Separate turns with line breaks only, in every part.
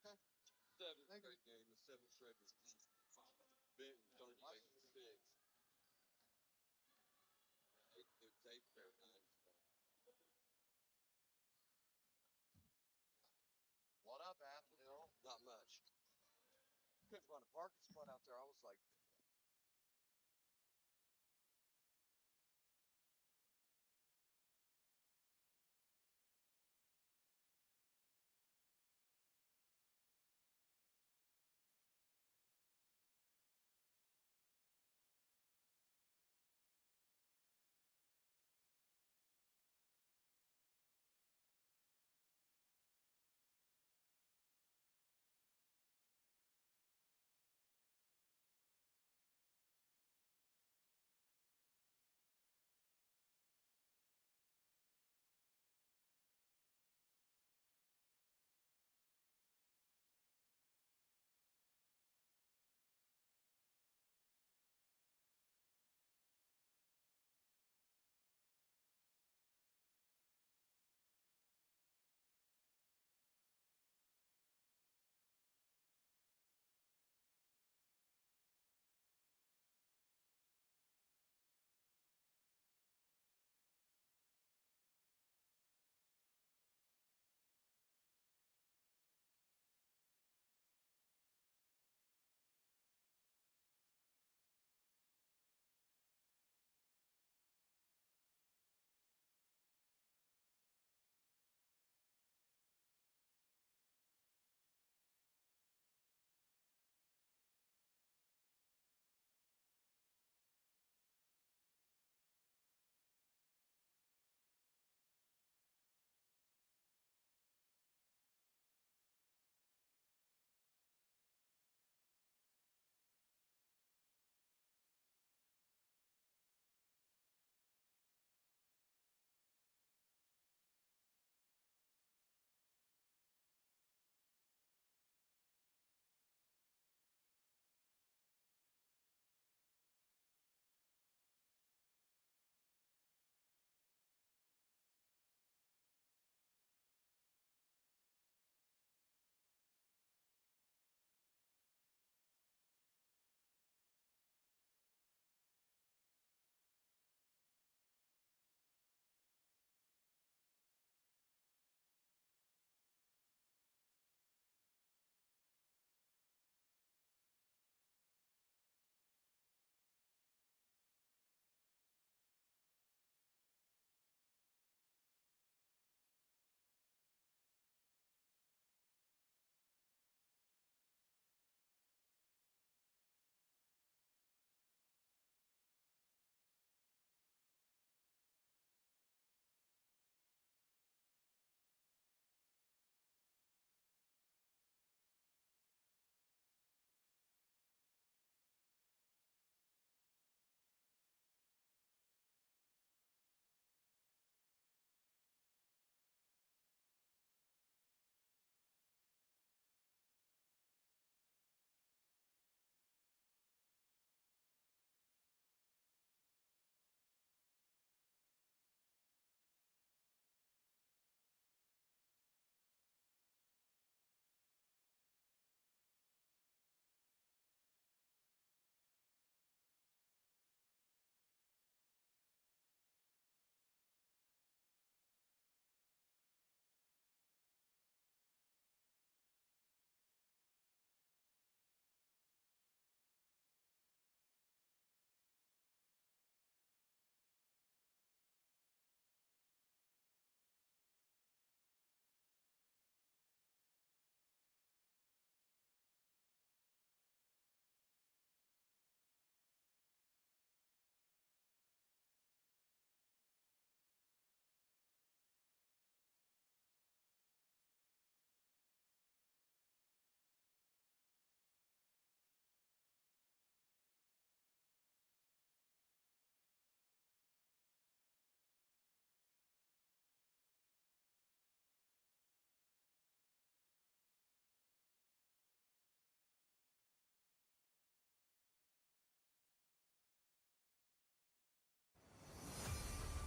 Okay.
Seventh
Thank
grade game. The seventh grade was big. Don't like six. It was eighth grade night. So.
What up, Athens?
Not much. Couldn't find a parking spot out there. I was like,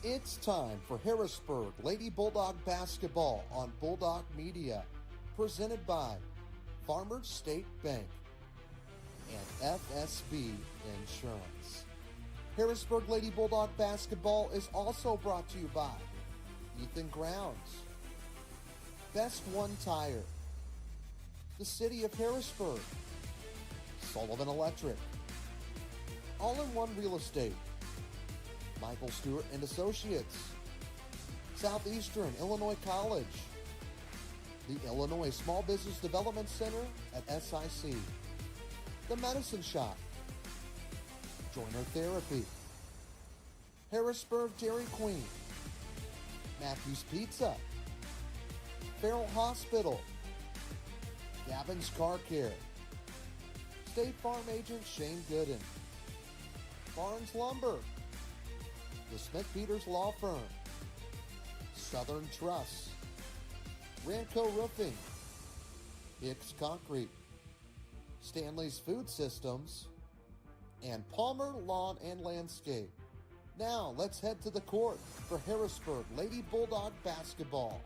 It's time for Harrisburg Lady Bulldog basketball on Bulldog Media, presented by Farmers State Bank, and FSB Insurance. Harrisburg Lady Bulldog Basketball is also brought to you by Ethan Grounds, Best One Tire, the City of Harrisburg, Sullivan Electric, All-in-One Real Estate, Michael Stewart and Associates, Southeastern Illinois College, the Illinois Small Business Development Center at SIC, The Medicine Shop, Joiner Therapy, Harrisburg Dairy Queen, Matthews Pizza, Farrell Hospital, Gavin's Car Care, State Farm Agent Shane Gooden, Barnes Lumber, the Smith Peters Law Firm, Southern Trust, Ranco Roofing, Hicks Concrete, Stanley's Food Systems, and Palmer Lawn and Landscape. Now let's head to the court for Harrisburg Lady Bulldog Basketball.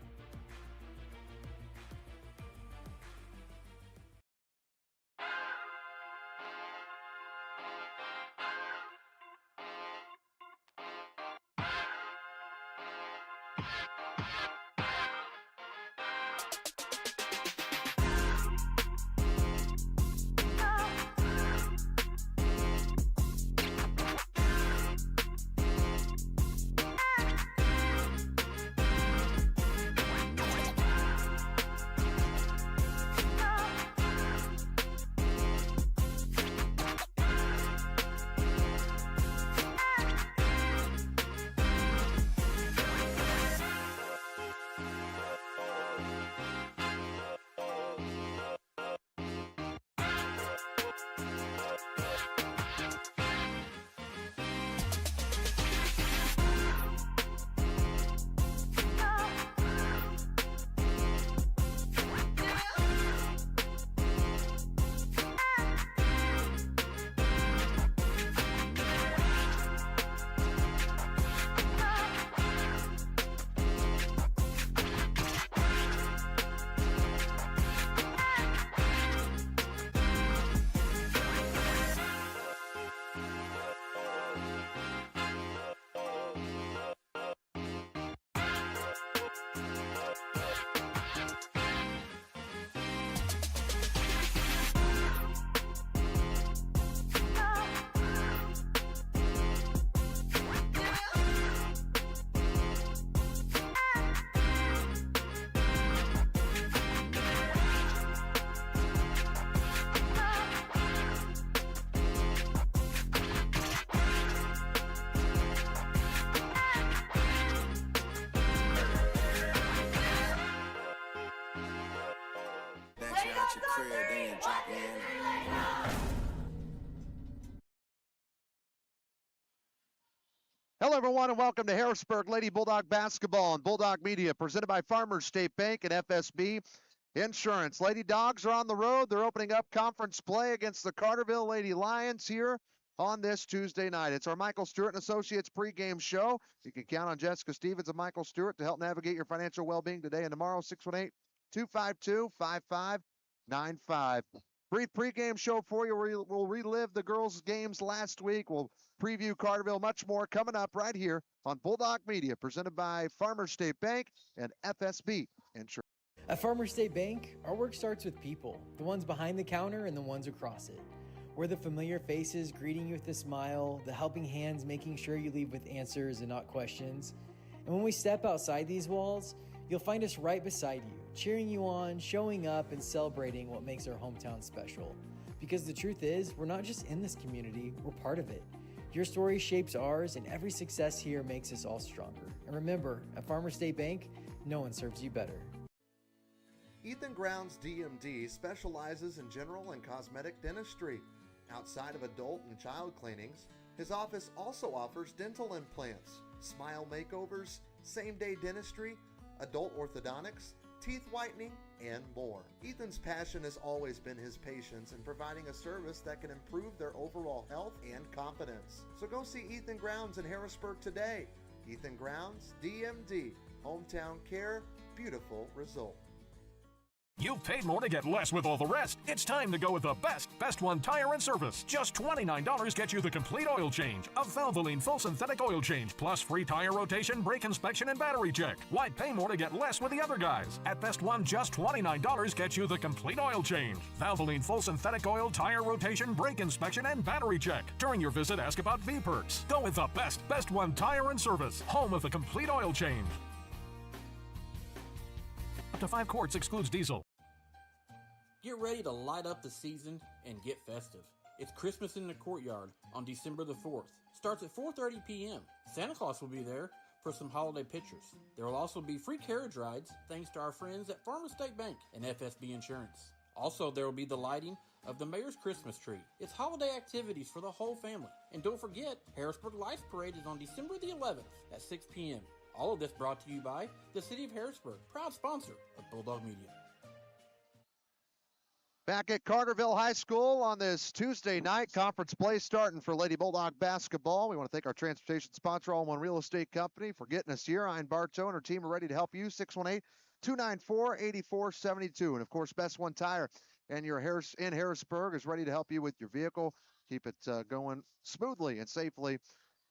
Hello, everyone, and welcome to Harrisburg Lady Bulldog Basketball and Bulldog Media, presented by Farmers State Bank and FSB Insurance. Lady Dogs are on the road. They're opening up conference play against the Carterville Lady Lions here on this Tuesday night. It's our Michael Stewart and Associates pregame show. You can count on Jessica Stevens and Michael Stewart to help navigate your financial well-being today and tomorrow. 618-252-5595. Brief pregame show for you. We'll relive the girls' games last week. We'll preview Carterville, much more coming up right here on Bulldog Media, presented by Farmers State Bank and FSB Insurance.
At Farmers State Bank, our work starts with people, the ones behind the counter and the ones across it. We're the familiar faces greeting you with a smile, the helping hands making sure you leave with answers and not questions. And when we step outside these walls, you'll find us right beside you, cheering you on, showing up, and celebrating what makes our hometown special. Because the truth is, we're not just in this community, we're part of it. Your story shapes ours, and every success here makes us all stronger. And remember, at Farmers State Bank, no one serves you better.
Ethan Grounds DMD specializes in general and cosmetic dentistry. Outside of adult and child cleanings, his office also offers dental implants, smile makeovers, same-day dentistry, adult orthodontics, teeth whitening, and more. Ethan's passion has always been his patients in providing a service that can improve their overall health and confidence. So go see Ethan Grounds in Harrisburg today. Ethan Grounds, DMD, hometown care, beautiful result.
You've paid more to get less with all the rest. It's time to go with the best one tire and service. Just $29 gets you the complete oil change. A Valvoline full synthetic oil change, plus free tire rotation, brake inspection, and battery check. Why pay more to get less with the other guys? At Best One, just $29 gets you the complete oil change. Valvoline full synthetic oil, tire rotation, brake inspection, and battery check. During your visit, ask about V-Perks. Go with the best one tire and service. Home of the complete oil change. Up to 5 quarts excludes diesel.
Get ready to light up the season and get festive. It's Christmas in the Courtyard on December the 4th. Starts at 4:30 p.m. Santa Claus will be there for some holiday pictures. There will also be free carriage rides thanks to our friends at Farmers State Bank and FSB Insurance. Also, there will be the lighting of the Mayor's Christmas tree. It's holiday activities for the whole family. And don't forget, Harrisburg Lights Parade is on December the 11th at 6 p.m. All of this brought to you by the City of Harrisburg, proud sponsor of Bulldog Media.
Back at Carterville High School on this Tuesday night, conference play starting for Lady Bulldog basketball. We want to thank our transportation sponsor, All in One Real Estate Company, for getting us here. Ian Bartow and her team are ready to help you. 618-294-8472. And, of course, Best One Tire in Harrisburg is ready to help you with your vehicle. Keep it going smoothly and safely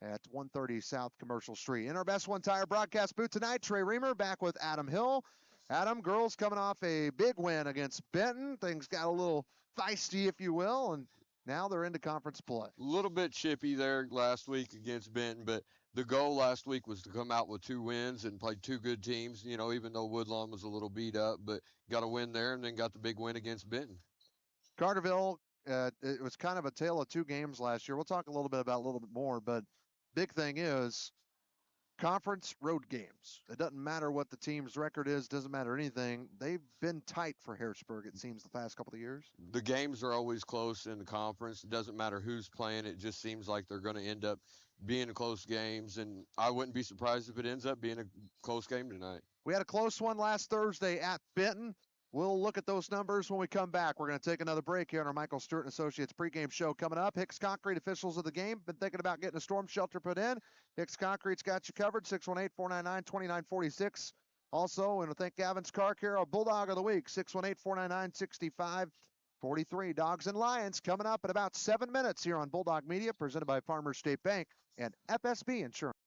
at 130 South Commercial Street. In our Best One Tire broadcast booth tonight, Trey Reamer back with Adam Hill. Adam, girls coming off a big win against Benton. Things got a little feisty, if you will, and now they're into conference play.
A little bit chippy there last week against Benton, but the goal last week was to come out with 2 wins and play 2 good teams, you know, even though Woodlawn was a little beat up, but got a win there and then got the big win against Benton.
Carterville, it was kind of a tale of 2 games last year. We'll talk a little bit more, but big thing is conference road games. It doesn't matter what the team's record is, doesn't matter anything. They've been tight for Harrisburg, it seems, the past couple of years.
The games are always close in the conference. It doesn't matter who's playing. It just seems like they're going to end up being close games, and I wouldn't be surprised if it ends up being a close game tonight.
We had a close one last Thursday at Benton. We'll look at those numbers when we come back. We're going to take another break here on our Michael Stewart & Associates pregame show coming up. Hicks Concrete officials of the game been thinking about getting a storm shelter put in. Hicks Concrete's got you covered, 618-499-2946. Also, and I thank Gavin's Car Care, our Bulldog of the Week, 618-499-6543. Dogs and Lions coming up in about 7 minutes here on Bulldog Media, presented by Farmers State Bank and FSB Insurance.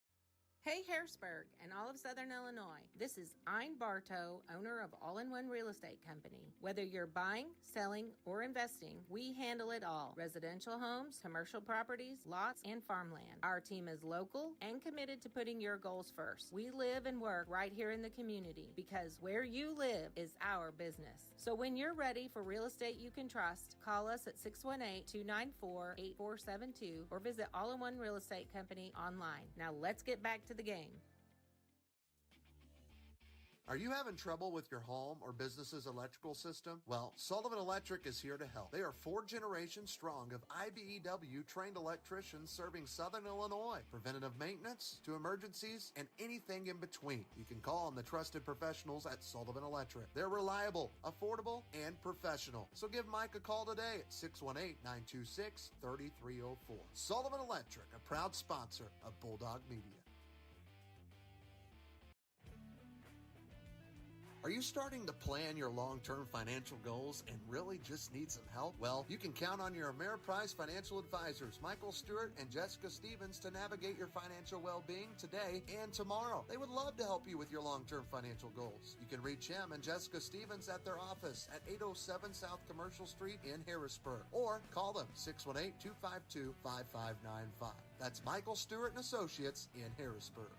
Hey Harrisburg and all of Southern Illinois, this is Ian Bartow, owner of All in One Real Estate Company. Whether you're buying, selling, or investing, we handle it all. Residential homes, commercial properties, lots, and farmland. Our team is local and committed to putting your goals first. We live and work right here in the community because where you live is our business. So when you're ready for real estate you can trust, call us at 618-294-8472 or visit All in One Real Estate Company online. Now let's get back to the game.
Are you having trouble with your home or business's electrical system? Well, Sullivan Electric is here to help. They are 4 generations strong of IBEW trained electricians serving Southern Illinois. Preventative maintenance to emergencies and anything in between. You can call on the trusted professionals at Sullivan Electric. They're reliable, affordable, and professional. So give Mike a call today at 618-926-3304. Sullivan Electric, a proud sponsor of Bulldog Media. Are you starting to plan your long-term financial goals and really just need some help? Well, you can count on your Ameriprise financial advisors, Michael Stewart and Jessica Stevens, to navigate your financial well-being today and tomorrow. They would love to help you with your long-term financial goals. You can reach him and Jessica Stevens at their office at 807 South Commercial Street in Harrisburg, or call them 618-252-5595. That's Michael Stewart and Associates in Harrisburg.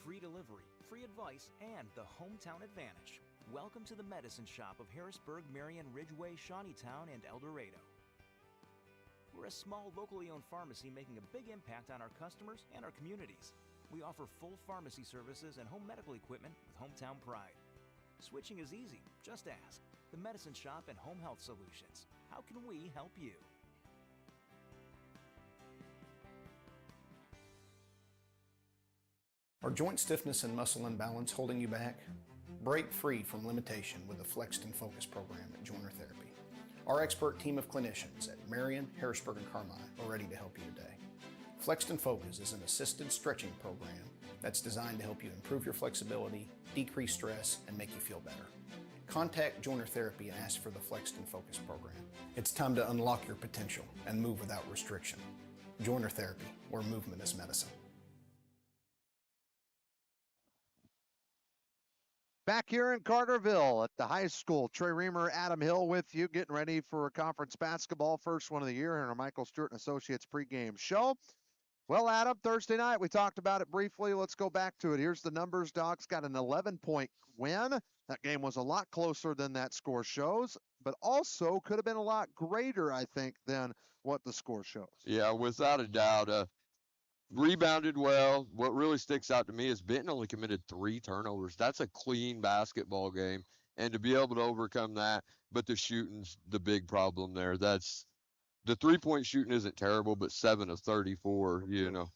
Free delivery, free advice, and the hometown advantage. Welcome to the Medicine Shop of Harrisburg, Marion, Ridgeway, Shawneetown, and El Dorado. We're a small, locally owned pharmacy making a big impact on our customers and our communities. We offer full pharmacy services and home medical equipment with hometown pride. Switching is easy. Just ask. The Medicine Shop and Home Health Solutions. How can we help you?
Are joint stiffness and muscle imbalance holding you back? Break free from limitation with the Flexed and Focus program at Joiner Therapy. Our expert team of clinicians at Marion, Harrisburg, and Carmine are ready to help you today. Flexed and Focus is an assisted stretching program that's designed to help you improve your flexibility decrease stress, and make you feel better. Contact Joiner Therapy and ask for the Flexed and Focus program. It's time to unlock your potential and move without restriction. Joiner Therapy, where movement is medicine.
Back here in Carterville at the high school, Trey Reamer, Adam Hill with you, getting ready for conference basketball, first one of the year in our Michael Stewart and Associates pregame show. Well, Adam, Thursday night, we talked about it briefly. Let's go back to it. Here's the numbers. Dogs got an 11-point win. That game was a lot closer than that score shows, but also could have been a lot greater, I think, than what the score shows.
Yeah, without a doubt. Rebounded well. What really sticks out to me is Benton only committed 3 turnovers. That's a clean basketball game, and to be able to overcome that, but the shooting's the big problem there. That's the three-point shooting isn't terrible, but 7 of 34,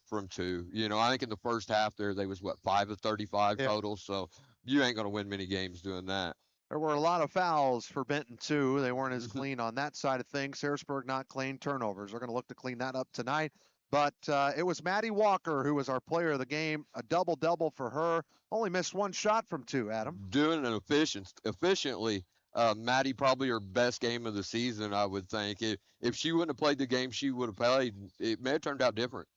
from 2. I think in the first half there, they was, 5 of 35 total, so you ain't going to win many games doing that.
There were a lot of fouls for Benton, too. They weren't as clean on that side of things. Harrisburg not clean turnovers. They're going to look to clean that up tonight. But it was Maddie Walker who was our player of the game, a double-double for her. Only missed 1 shot from 2, Adam.
Doing it efficiently. Maddie probably her best game of the season, I would think. If she wouldn't have played the game she would have played, it may have turned out different.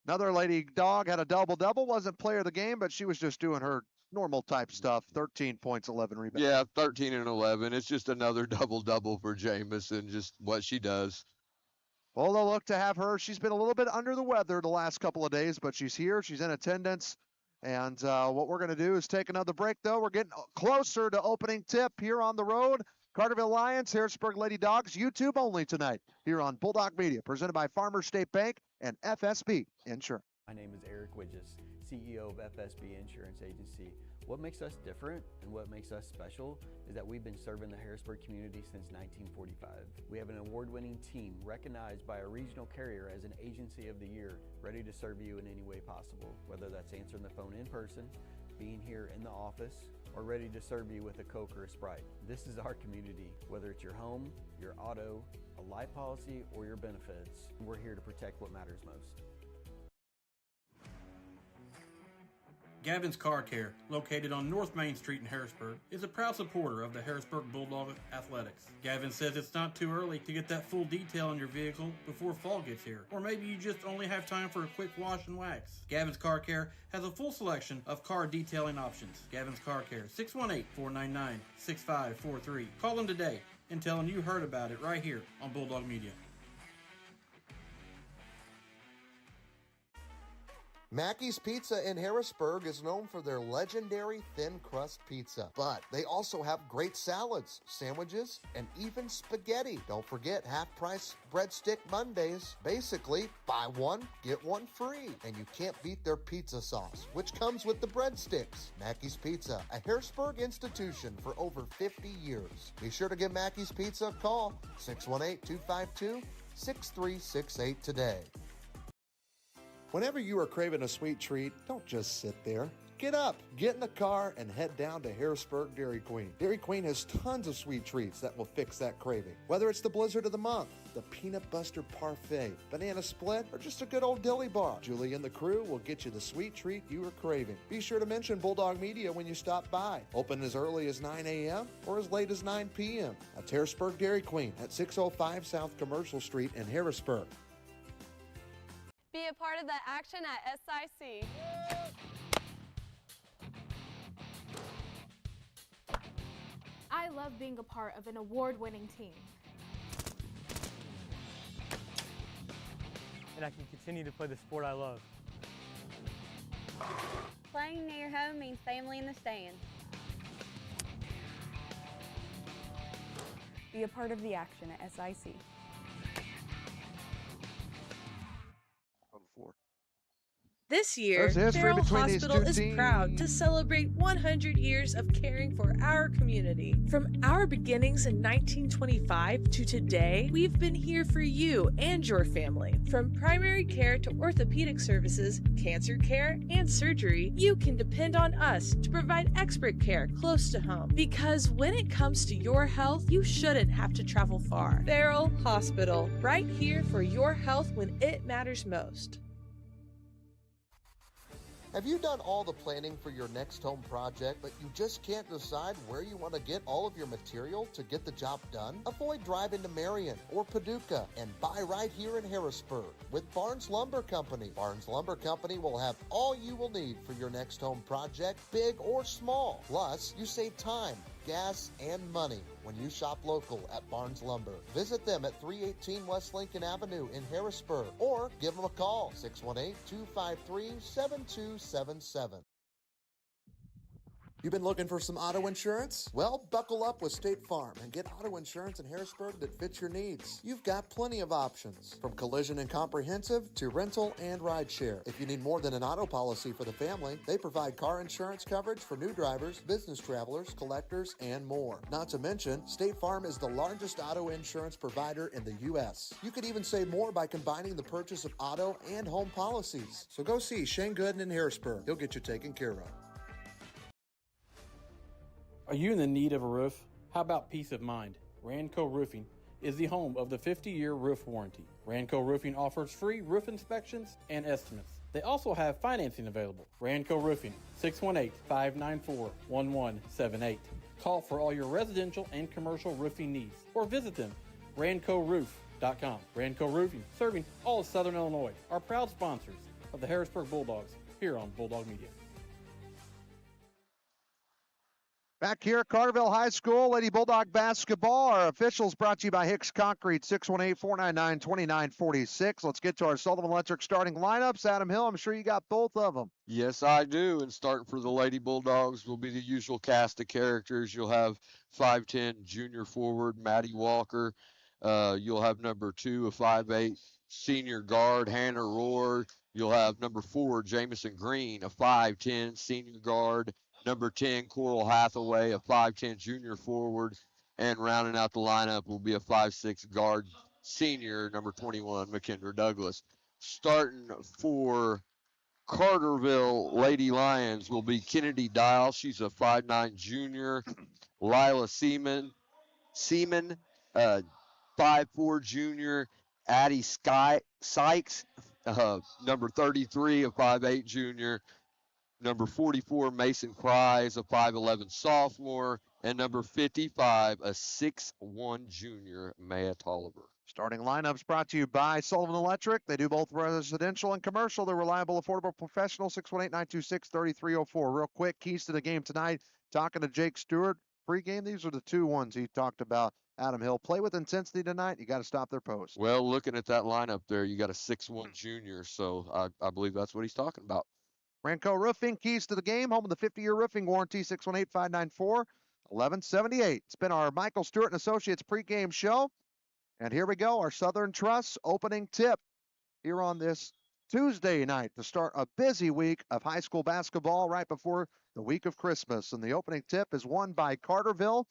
Another Lady Dog had a double-double. Wasn't player of the game, but she was just doing her normal type stuff. 13 points, 11 rebounds.
Yeah, 13 and 11. It's just another double-double for Jamison, just what she does.
Well, they'll look to have her. She's been a little bit under the weather the last couple of days, but she's here. She's in attendance. And what we're going to do is take another break, though. We're getting closer to opening tip here on the road. Carterville Lions, Harrisburg Lady Dogs, YouTube only tonight here on Bulldog Media, presented by Farmers State Bank and FSB Insurance.
My name is Eric Widges, CEO of FSB Insurance Agency. What makes us different and what makes us special is that we've been serving the Harrisburg community since 1945. We have an award-winning team recognized by a regional carrier as an Agency of the Year, ready to serve you in any way possible, whether that's answering the phone in person, being here in the office, or ready to serve you with a Coke or a Sprite. This is our community. Whether it's your home, your auto, a life policy, or your benefits, we're here to protect what matters most.
Gavin's Car Care, located on North Main Street in Harrisburg, is a proud supporter of the Harrisburg Bulldog Athletics. Gavin says it's not too early to get that full detail on your vehicle before fall gets here, or maybe you just only have time for a quick wash and wax. Gavin's Car Care has a full selection of car detailing options. Gavin's Car Care, 618-499-6543. Call them today and tell them you heard about it right here on Bulldog Media.
Mackey's Pizza in Harrisburg is known for their legendary thin crust pizza, but they also have great salads, sandwiches, and even spaghetti. Don't forget half-price breadstick Mondays. Basically, buy one, get one free. And you can't beat their pizza sauce, which comes with the breadsticks. Mackey's Pizza, a Harrisburg institution for over 50 years. Be sure to give Mackey's Pizza a call, 618-252-6368 today. Whenever you are craving a sweet treat, don't just sit there. Get up, get in the car, and head down to Harrisburg Dairy Queen. Dairy Queen has tons of sweet treats that will fix that craving. Whether it's the Blizzard of the Month, the Peanut Buster Parfait, Banana Split, or just a good old dilly bar, Julie and the crew will get you the sweet treat you are craving. Be sure to mention Bulldog Media when you stop by. Open as early as 9 a.m. or as late as 9 p.m. That's Harrisburg Dairy Queen at 605 South Commercial Street in Harrisburg.
Be a part of the action at SIC.
I love being a part of an award-winning team.
And I can continue to play the sport I love.
Playing near home means family in the stands.
Be a part of the action at SIC.
This year, Farrell Hospital is proud to celebrate 100 years of caring for our community. From our beginnings in 1925 to today, we've been here for you and your family. From primary care to orthopedic services, cancer care, and surgery, you can depend on us to provide expert care close to home. Because when it comes to your health, you shouldn't have to travel far. Farrell Hospital, right here for your health when it matters most.
Have you done all the planning for your next home project, but you just can't decide where you want to get all of your material to get the job done? Avoid driving to Marion or Paducah and buy right here in Harrisburg with Barnes Lumber Company. Barnes Lumber Company will have all you will need for your next home project, big or small. Plus, you save time, gas, and money when you shop local at Barnes Lumber. Visit them at 318 West Lincoln Avenue in Harrisburg or give them a call, 618-253-7277. You've been looking for some auto insurance? Well, buckle up with State Farm and get auto insurance in Harrisburg that fits your needs. You've got plenty of options, from collision and comprehensive to rental and rideshare. If you need more than an auto policy for the family, they provide car insurance coverage for new drivers, business travelers, collectors, and more. Not to mention, State Farm is the largest auto insurance provider in the U.S. You could even save more by combining the purchase of auto and home policies. So go see Shane Gooden in Harrisburg. He'll get you taken care of.
Are you in the need of a roof? How about peace of mind? Ranco Roofing is the home of the 50-year roof warranty. Ranco Roofing offers free roof inspections and estimates. They also have financing available. Ranco Roofing, 618-594-1178. Call for all your residential and commercial roofing needs or visit them, rancoroof.com. Ranco Roofing, serving all of Southern Illinois, are proud sponsors of the Harrisburg Bulldogs here on Bulldog Media.
Back here at Carterville High School, Lady Bulldog basketball. Our officials brought to you by Hicks Concrete, 618-499-2946. Let's get to our Sullivan Electric starting lineups. Adam Hill, I'm sure you got both of them.
Yes, I do. And starting for the Lady Bulldogs will be the usual cast of characters. You'll have 5'10" junior forward Maddie Walker. You'll have number 2, a 5'8" senior guard, Hannah Rohr. You'll have number 4, Jamison Green, a 5'10" senior guard. Number 10, Coral Hathaway, a 5'10" junior forward. And rounding out the lineup will be a 5'6" guard senior, number 21, McKendra Douglas. Starting for Carterville Lady Lions will be Kennedy Dial. She's a 5'9" junior. Lila Seaman, 5'4" junior. Addie Sykes, number 33, a 5'8" junior. Number 44, Mason Cries, a 5'11" sophomore. And number 55, a 6'1" junior, Maya Tolliver.
Starting lineups brought to you by Sullivan Electric. They do both residential and commercial. They're reliable, affordable, professional. 618-926-3304. Real quick, keys to the game tonight. Talking to Jake Stewart. Pre-game, these are the two ones he talked about. Adam Hill, play with intensity tonight. You got to stop their post.
Well, looking at that lineup there, you got a 6'1" junior, so I believe that's what he's talking about.
Ranco Roofing, keys to the game, home of the 50-year roofing warranty, 618-594-1178. It's been our Michael Stewart and Associates pregame show. And here we go, our Southern Trust opening tip here on this Tuesday night to start a busy week of high school basketball right before the week of Christmas. And the opening tip is won by Carterville.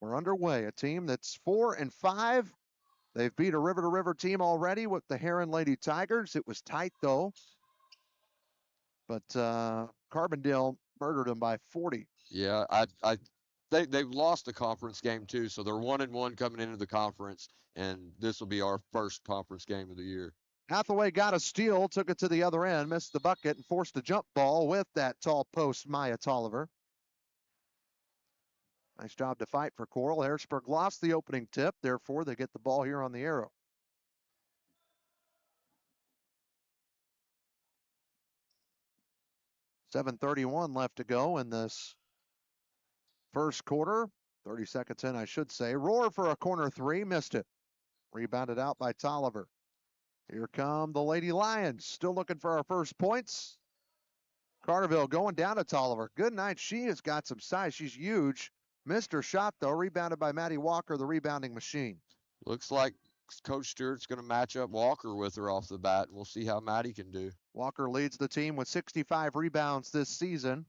We're underway, a team that's 4-5. They've beat a river-to-river team already with the Heron Lady Tigers. It was tight, though. But Carbondale murdered them by 40.
Yeah, they've lost the conference game too, so they're 1-1 coming into the conference, and this will be our first conference game of the year.
Hathaway got a steal, took it to the other end, missed the bucket, and forced a jump ball with that tall post, Maya Tolliver. Nice job to fight for Coral. Harrisburg lost the opening tip, therefore they get the ball here on the arrow. .7:31 left to go in this first quarter. 30 seconds in, I should say. Rohr for a corner three, missed it. Rebounded out by Tolliver. Here come the Lady Lions, still looking for our first points. Carterville going down to Tolliver. Good night. She has got some size. She's huge. Missed her shot, though. Rebounded by Maddie Walker, the rebounding machine.
Looks like Coach Stewart's going to match up Walker with her off the bat, and we'll see how Maddie can do.
Walker leads the team with 65 rebounds this season.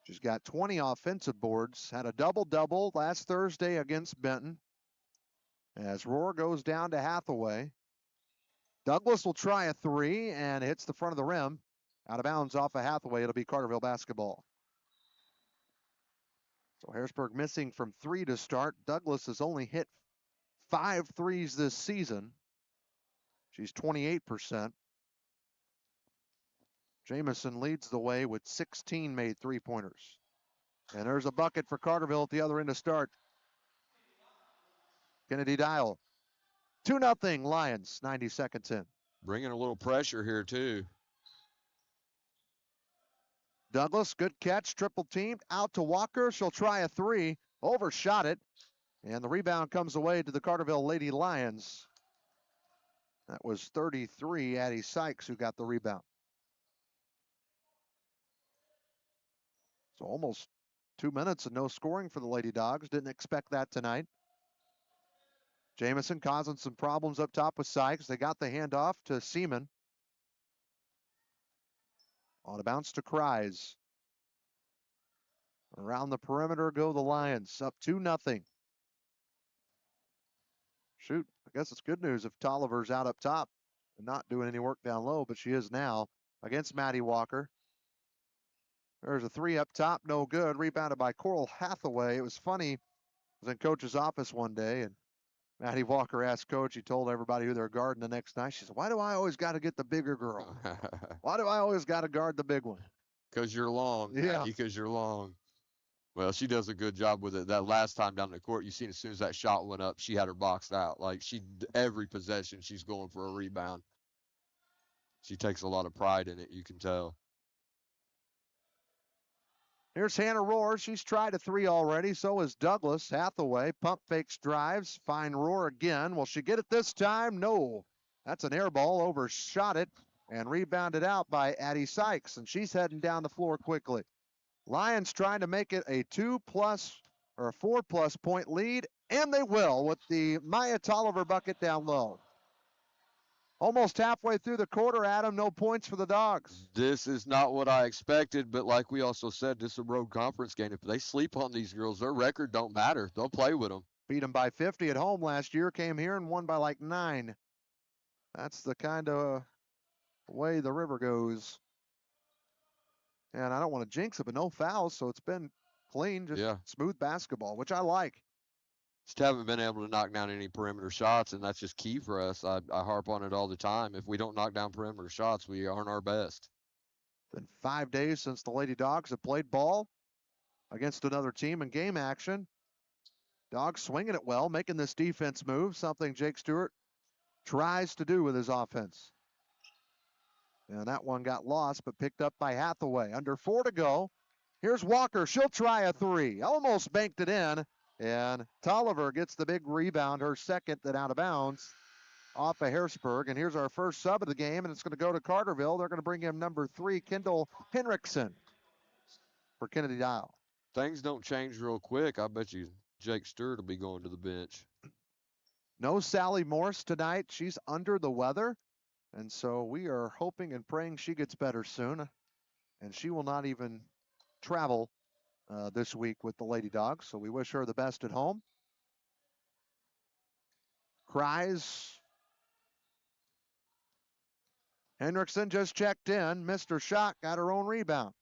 She's got 20 offensive boards. Had a double-double last Thursday against Benton. As Rohr goes down to Hathaway. Douglas will try a three and hits the front of the rim. Out of bounds off of Hathaway. It'll be Carterville basketball. So Harrisburg missing from three to start. Douglas has only hit 5 threes this season. She's 28%. Jamison leads the way with 16 made three-pointers. And there's a bucket for Carterville at the other end to start. Kennedy Dial. 2-0 Lions, 90 seconds in.
Bringing a little pressure here, too.
Douglas, good catch, triple teamed, out to Walker. She'll try a three, overshot it. And the rebound comes away to the Carterville Lady Lions. That was 33, Addie Sykes, who got the rebound. So almost 2 minutes and no scoring for the Lady Dogs. Didn't expect that tonight. Jamison causing some problems up top with Sykes. They got the handoff to Seaman. On a bounce to Cries. Around the perimeter go the Lions, up 2-0. Shoot, I guess it's good news if Tolliver's out up top and not doing any work down low, but she is now against Maddie Walker. There's a three up top, no good. Rebounded by Coral Hathaway. It was funny. I was in Coach's office one day, and Maddie Walker asked Coach, he told everybody who they're guarding the next night. She said, why do I always got to get the bigger girl? Why do I always got to guard the big one?
Because you're long.
Yeah.
Because you're long. Well, she does a good job with it. That last time down the court, you seen as soon as that shot went up, she had her boxed out. Like, every possession, she's going for a rebound. She takes a lot of pride in it, you can tell.
Here's Hannah Rohr. She's tried a three already. So is Douglas. Hathaway pump fakes, drives. Find Rohr again. Will she get it this time? No. That's an air ball. Overshot it and rebounded out by Addie Sykes. And she's heading down the floor quickly. Lions trying to make it a 2+ or a 4+ point lead. And they will with the Maya Tolliver bucket down low. Almost halfway through the quarter, Adam, no points for the Dogs.
This is not what I expected, but like we also said, this is a road conference game. If they sleep on these girls, their record don't matter. They'll play with them.
Beat them by 50 at home last year, came here and won by like 9. That's the kind of way the river goes. And I don't want to jinx it, but no fouls, so it's been clean, just smooth basketball, which I like.
Just haven't been able to knock down any perimeter shots, and that's just key for us. I harp on it all the time. If we don't knock down perimeter shots, we aren't our best.
Been 5 days since the Lady Dogs have played ball against another team in game action. Dogs swinging it well, making this defense move, something Jake Stewart tries to do with his offense. And that one got lost, but picked up by Hathaway. Under 4 to go. Here's Walker. She'll try a three. Almost banked it in. And Tolliver gets the big rebound, her second, then out of bounds off of Harrisburg. And here's our first sub of the game, and it's going to go to Carterville. They're going to bring in number 3, Kendall Henriksen, for Kennedy Dial.
Things don't change real quick. I bet you Jake Stewart will be going to the bench.
No Sally Morse tonight. She's under the weather. And so we are hoping and praying she gets better soon. And she will not even travel this week with the Lady Dogs. So we wish her the best at home. Cries. Henriksen just checked in. Missed her shot. Got her own rebound.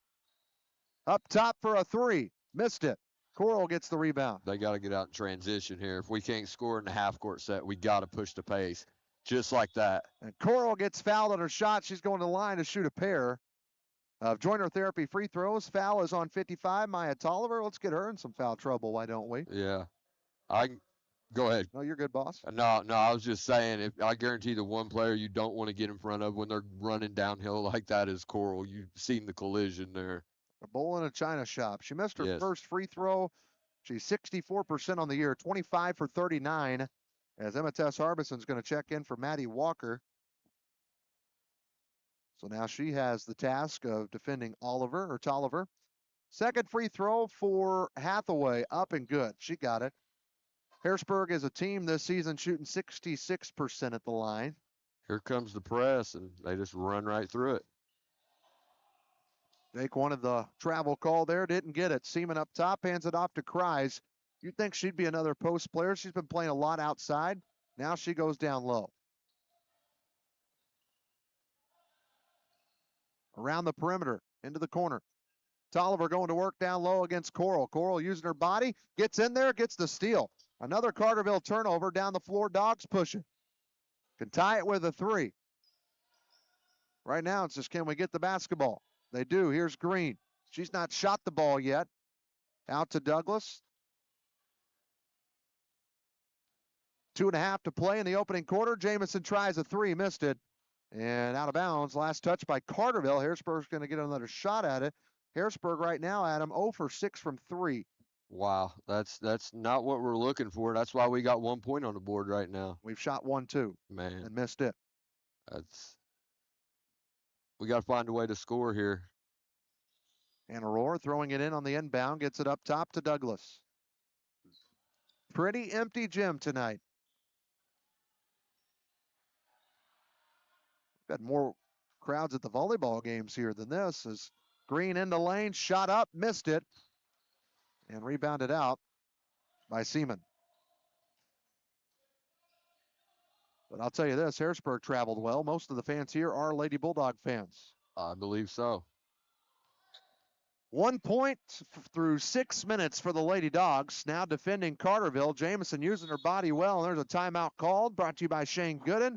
Up top for a three. Missed it. Coral gets the rebound.
They got to get out in transition here. If we can't score in the half-court set, we got to push the pace. Just like that.
And Coral gets fouled on her shot. She's going to the line to shoot a pair of joiner therapy free throws. Foul is on 55, Maya Tolliver. Let's get her in some foul trouble, why don't we?
Yeah. Go ahead.
No, you're good, boss.
No, I was just saying, I guarantee the one player you don't want to get in front of when they're running downhill like that is Coral. You've seen the collision there.
A bowl in a china shop. She missed her first free throw. She's 64% on the year, 25 for 39. As Emma Tess Harbison's going to check in for Maddie Walker. So now she has the task of defending Tolliver. Second free throw for Hathaway, up and good. She got it. Harrisburg is a team this season shooting 66% at the line.
Here comes the press, and they just run right through it.
Jake wanted the travel call there, didn't get it. Seaman up top, hands it off to Cries. You'd think she'd be another post player. She's been playing a lot outside. Now she goes down low. Around the perimeter, into the corner. Tolliver going to work down low against Coral. Coral using her body, gets in there, gets the steal. Another Carterville turnover down the floor. Dogs pushing. Can tie it with a three. Right now, it's just, can we get the basketball? They do. Here's Green. She's not shot the ball yet. Out to Douglas. 2.5 to play in the opening quarter. Jamison tries a three, missed it. And out of bounds. Last touch by Carterville. Harrisburg's going to get another shot at it. Harrisburg right now, Adam, 0 for 6 from 3.
Wow, that's not what we're looking for. That's why we got 1 point on the board right now.
We've shot 1, 2.
Man.
And missed it.
We got to find a way to score here.
And Aurora throwing it in on the inbound, gets it up top to Douglas. Pretty empty gym tonight. We've had more crowds at the volleyball games here than this. As Green in the lane, shot up, missed it, and rebounded out by Seaman. But I'll tell you this, Harrisburg traveled well. Most of the fans here are Lady Bulldog fans.
I believe so.
1 point through 6 minutes for the Lady Dogs. Now defending Carterville. Jamison using her body well, and there's a timeout called. Brought to you by Shane Gooden.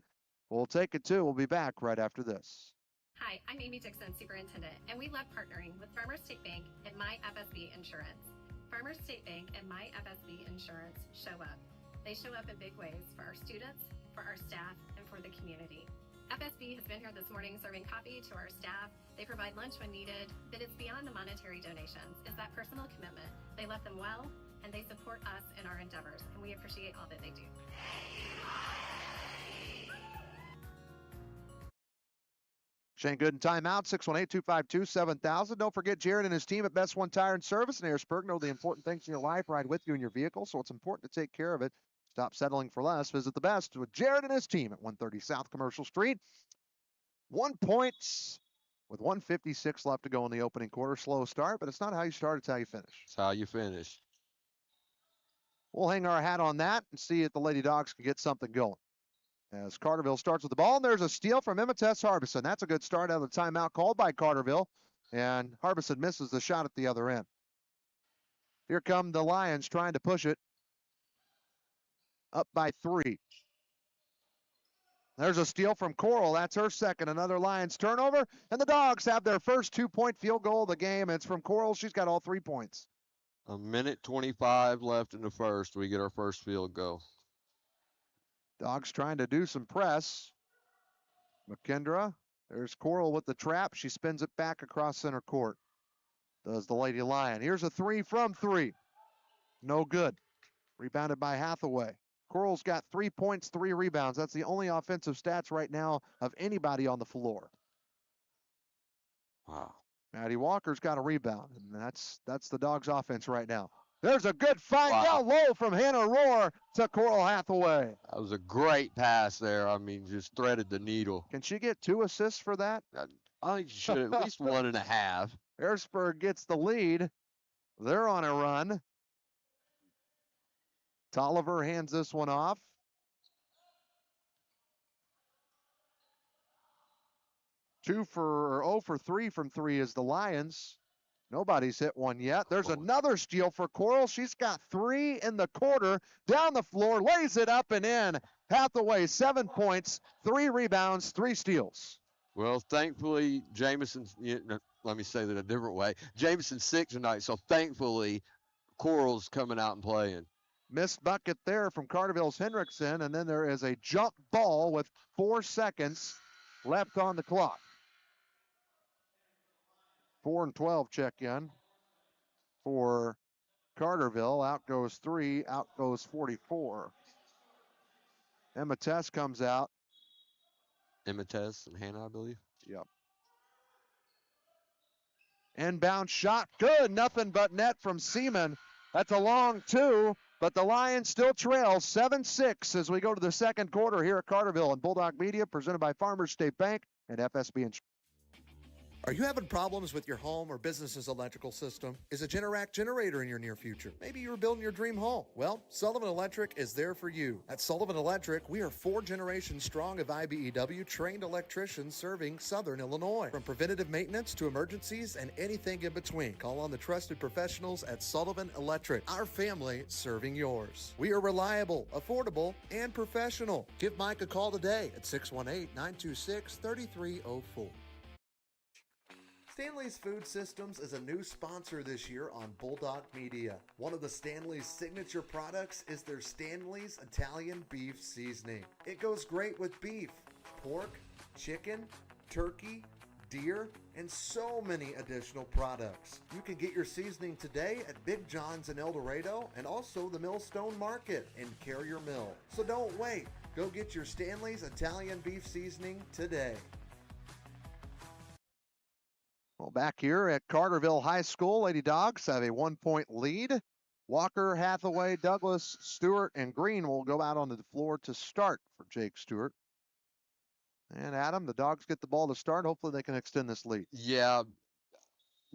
We'll take it too. We'll be back right after this.
Hi, I'm Amy Dixon, Superintendent, and we love partnering with Farmers State Bank and My FSB Insurance. Farmers State Bank and My FSB Insurance show up. They show up in big ways for our students, for our staff, and for the community. FSB has been here this morning serving coffee to our staff. They provide lunch when needed, but it's beyond the monetary donations. It's that personal commitment. They love them well, and they support us in our endeavors, and we appreciate all that they do.
Shane Gooden timeout, 618-252-7000. Don't forget Jared and his team at Best One Tire and Service in Harrisburg know the important things in your life ride with you in your vehicle, so it's important to take care of it. Stop settling for less. Visit the best with Jared and his team at 130 South Commercial Street. 1 point with 1:56 left to go in the opening quarter. Slow start, but it's not how you start, it's how you finish.
It's how you finish.
We'll hang our hat on that and see if the Lady Dogs can get something going. As Carterville starts with the ball, and there's a steal from Imites Harbison. That's a good start out of the timeout called by Carterville, and Harbison misses the shot at the other end. Here come the Lions trying to push it. Up by 3. There's a steal from Coral. That's her second. Another Lions turnover, and the Dogs have their first 2-point field goal of the game. It's from Coral. She's got all 3 points.
1:25 left in the first. We get our first field goal.
Dogs trying to do some press. McKendra. There's Coral with the trap. She spins it back across center court. Does the Lady Lion. Here's a 3 from 3. No good. Rebounded by Hathaway. Coral's got 3 points, 3 rebounds. That's the only offensive stats right now of anybody on the floor.
Wow.
Maddie Walker's got a rebound, and that's the Dogs' offense right now. There's a good find down low from Hannah Rohr to Coral Hathaway.
That was a great pass there. I mean, just threaded the needle.
Can she get 2 assists for that?
I think she should at least 1.5.
Harrisburg gets the lead. They're on a run. Tolliver hands this one off. 0 for 3 from 3 is the Lions. Nobody's hit one yet. There's another steal for Coral. She's got 3 in the quarter. Down the floor, lays it up and in. Hathaway, 7 points, 3 rebounds, 3 steals.
Well, thankfully, Jamison's, let me say that a different way. Jamison's sick tonight, so thankfully, Coral's coming out and playing.
Missed bucket there from Carterville's Hendrickson, and then there is a jump ball with 4 seconds left on the clock. 4 and 12 check in for Carterville. Out goes 3, out goes 44. Emma Tess comes out.
Emma Tess and Hannah, I believe.
Yep. Inbound shot, good. Nothing but net from Seaman. That's a long 2, but the Lions still trail 7-6 as we go to the second quarter here at Carterville and Bulldog Media, presented by Farmers State Bank and FSB Insurance. Are you having problems with your home or business's electrical system? Is a Generac generator in your near future? Maybe you're building your dream home. Well, Sullivan Electric is there for you. At Sullivan Electric, we are 4 generations strong of IBEW trained electricians serving Southern Illinois. From preventative maintenance to emergencies and anything in between, call on the trusted professionals at Sullivan Electric. Our family serving yours. We are reliable, affordable, and professional. Give Mike a call today at 618-926-3304.
Stanley's Food Systems is a new sponsor this year on Bulldog Media. One of the Stanley's signature products is their Stanley's Italian Beef Seasoning. It goes great with beef, pork, chicken, turkey, deer, and so many additional products. You can get your seasoning today at Big John's in El Dorado and also the Millstone Market in Carrier Mill. So don't wait. Go get your Stanley's Italian Beef Seasoning today.
Well, back here at Carterville High School, Lady Dogs have a 1-point lead. Walker, Hathaway, Douglas, Stewart, and Green will go out onto the floor to start for Jake Stewart. And Adam, the Dogs get the ball to start. Hopefully they can extend this lead.
Yeah,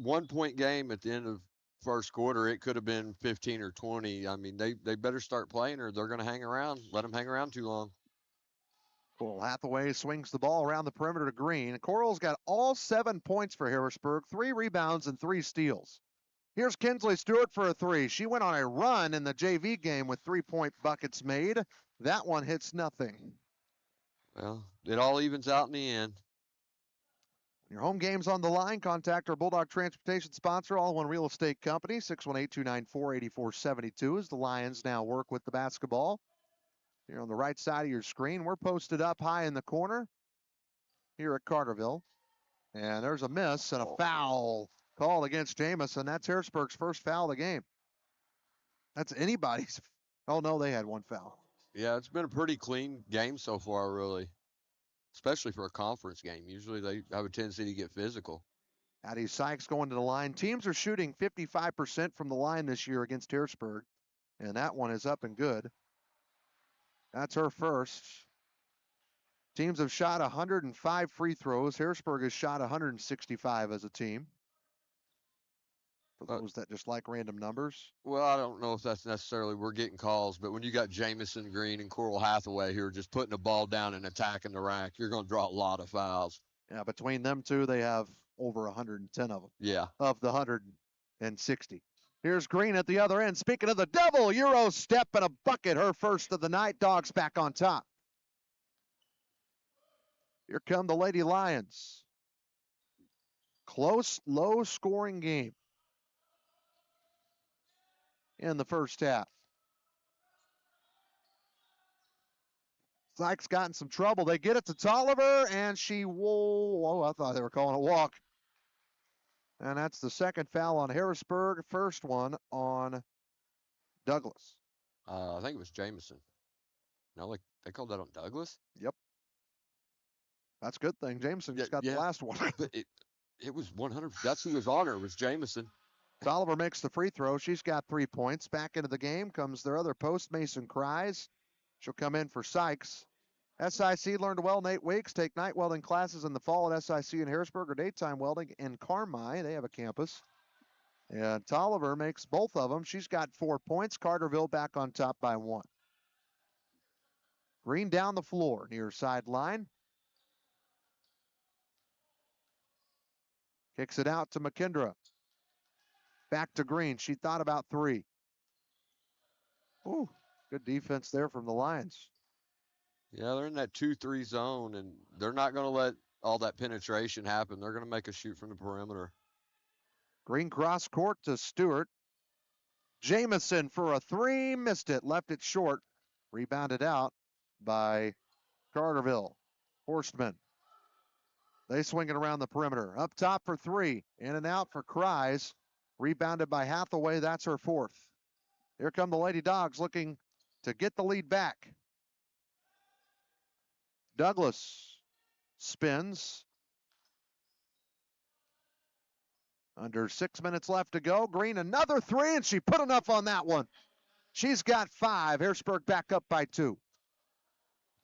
1-point game at the end of first quarter. It could have been 15 or 20. I mean, they better start playing or they're going to hang around. Let them hang around too long.
Coral Hathaway swings the ball around the perimeter to Green. Coral's got all 7 points for Harrisburg, 3 rebounds and 3 steals. Here's Kinsley Stewart for a 3. She went on a run in the JV game with 3-point buckets made. That one hits nothing.
Well, it all evens out in the end.
Your home game's on the line. Contact our Bulldog Transportation sponsor, All One Real Estate Company, 618-294-8472 as the Lions now work with the basketball. Here on the right side of your screen, we're posted up high in the corner here at Carterville. And there's a miss and a foul called against Jamison. That's Harrisburg's first foul of the game. That's anybody's. Oh, no, they had 1 foul.
Yeah, it's been a pretty clean game so far, really, especially for a conference game. Usually they have a tendency to get physical.
Addie Sykes going to the line. Teams are shooting 55% from the line this year against Harrisburg, and that one is up and good. That's her first. Teams have shot 105 free throws. Harrisburg has shot 165 as a team. For those that just like random numbers.
Well, I don't know if that's necessarily we're getting calls, but when you got Jamison Green and Coral Hathaway who are just putting the ball down and attacking the rack, you're going to draw a lot of fouls.
Yeah, between them two, they have over 110 of them.
Yeah.
Of the 160. Here's Green at the other end. Speaking of the double Euro step and a bucket, her first of the night. Dogs back on top. Here come the Lady Lions. Close, low-scoring game in the first half. Sykes got in some trouble. They get it to Tolliver, and she whoa, I thought they were calling a walk. And that's the second foul on Harrisburg, first one on Douglas.
I think it was Jamison. No, like they called that on Douglas?
Yep. That's a good thing. Jameson just got the last one.
But it was 100. That's who was on her, was Jamison.
Tolliver makes the free throw. She's got 3 points. Back into the game comes their other post, Mason Cries. She'll come in for Sykes. SIC learned to weld in 8 weeks. Take night welding classes in the fall at SIC in Harrisburg or daytime welding in Carmi. They have a campus. And Tolliver makes both of them. She's got 4 points. Carterville back on top by 1. Green down the floor near sideline. Kicks it out to McKendra. Back to Green. She thought about 3. Ooh, good defense there from the Lions.
Yeah, they're in that 2-3 zone, and they're not going to let all that penetration happen. They're going to make a shoot from the perimeter.
Green cross court to Stewart. Jamison for a 3, missed it, left it short. Rebounded out by Carterville. Horstman. They swing it around the perimeter. Up top for 3. In and out for Cries. Rebounded by Hathaway. That's her 4th. Here come the Lady Dogs looking to get the lead back. Douglas spins. Under 6 minutes left to go. Green another 3, and she put enough on that one. She's got 5. Harrisburg back up by 2.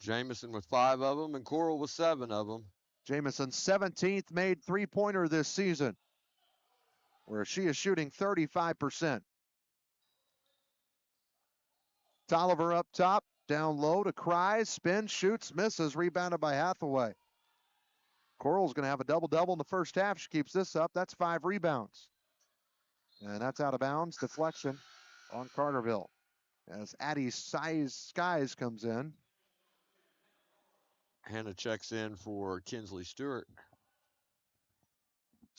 Jamison with 5 of them, and Coral with 7 of them.
Jamison's 17th made 3-pointer this season, where she is shooting 35%. Tolliver up top, down low to Cries, spins, shoots, misses, rebounded by Hathaway. Coral's going to have a double-double in the first half. She keeps this up. That's 5 rebounds. And that's out of bounds. Deflection on Carterville as Addie Skies comes in.
Hannah checks in for Kinsley Stewart.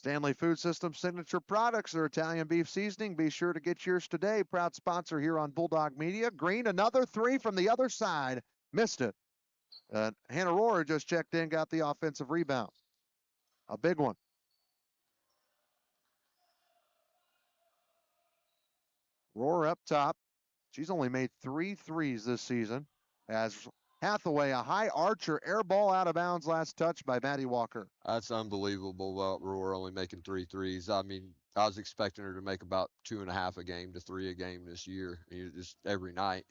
Stanley Food System signature products, their Italian beef seasoning. Be sure to get yours today. Proud sponsor here on Bulldog Media. Green, another three from the other side. Missed it. Hannah Rohrer just checked in, got the offensive rebound. A big one. Rohrer up top. She's only made 3 threes this season. As Hathaway, a high archer, air ball out of bounds, last touch by Maddie Walker.
That's unbelievable about Roar only making 3 threes. I mean, I was expecting her to make about 2.5 a game to 3 a game this year, just every night.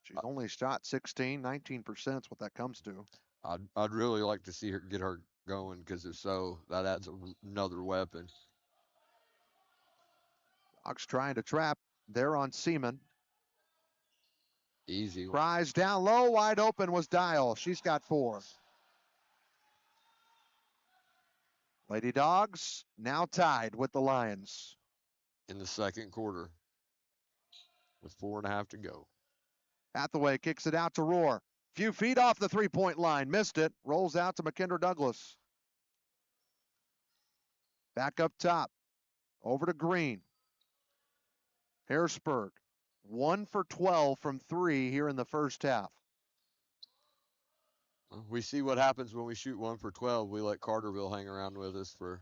She's only shot 16, 19% is what that comes to.
I'd really like to see her get her going, because if so, that adds another weapon.
Dogs trying to trap there on Seaman.
Easy.
Prize down low, wide open was Dial. She's got 4. Lady Dogs now tied with the Lions.
In the second quarter with 4.5 to go.
Hathaway kicks it out to Roar. Few feet off the three-point line. Missed it. Rolls out to McKendra Douglas. Back up top. Over to Green. Harrisburg. 1 for 12 from 3 here in the first half.
We see what happens when we shoot 1 for 12. We let Carterville hang around with us for.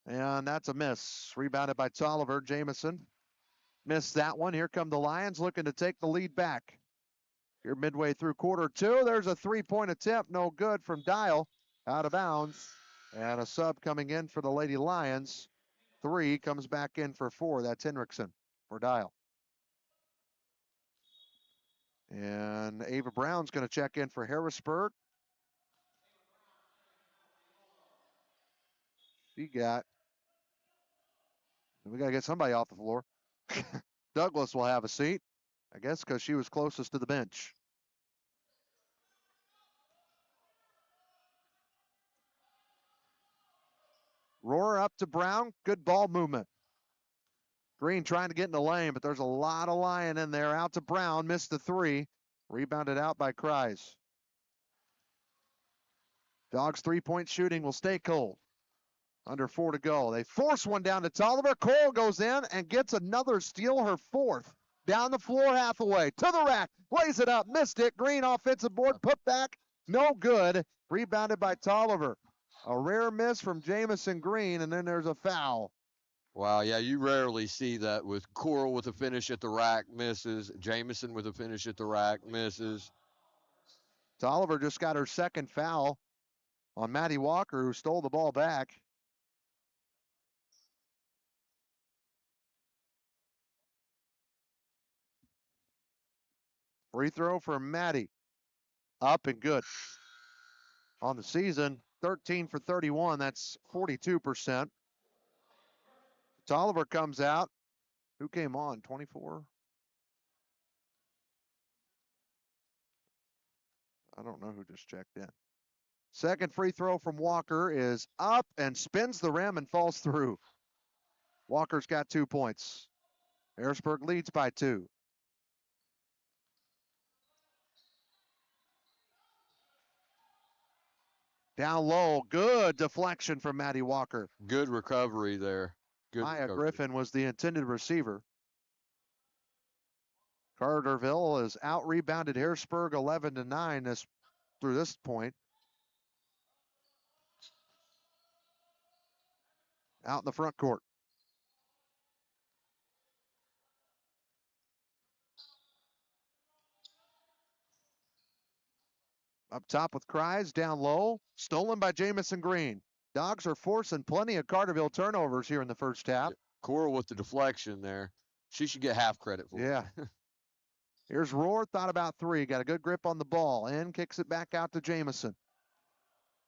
And that's a miss. Rebounded by Tolliver. Jamison missed that one. Here come the Lions looking to take the lead back. Here midway through quarter 2. There's a three-point attempt. No good from Dial. Out of bounds. And a sub coming in for the Lady Lions. 3 comes back in for 4. That's Henriksen for Dial. And Ava Brown's going to check in for Harrisburg. We got to get somebody off the floor. Douglas will have a seat, I guess, because she was closest to the bench. Roar up to Brown. Good ball movement. Green trying to get in the lane, but there's a lot of Lion in there. Out to Brown. Missed the 3. Rebounded out by Kreis. Dogs' three-point shooting will stay cold. Under 4 to go. They force one down to Tolliver. Cole goes in and gets another steal, her 4th. Down the floor, Hathaway. To the rack. Lays it up. Missed it. Green offensive board. Put back. No good. Rebounded by Tolliver. A rare miss from Jamison Green, and then there's a foul.
Wow, yeah, you rarely see that with Coral with a finish at the rack, misses. Jamison with a finish at the rack, misses.
Tolliver just got her 2nd foul on Maddie Walker, who stole the ball back. Free throw for Maddie. Up and good. On the season, 13 for 31. That's 42%. Tolliver comes out. Who came on? 24? I don't know who just checked in. Second free throw from Walker is up and spins the rim and falls through. Walker's got 2 points. Harrisburg leads by 2. Down low, good deflection from Maddie Walker.
Good recovery there. Good
Maya
recovery.
Griffin was the intended receiver. Carterville has out-rebounded Harrisburg 11-9 through this point. Out in the front court. Up top with Kreis, down low. Stolen by Jamison Green. Dogs are forcing plenty of Carterville turnovers here in the first half.
Coral with the deflection there. She should get half credit for
it. Here's Roar, thought about 3. Got a good grip on the ball. And kicks it back out to Jamison.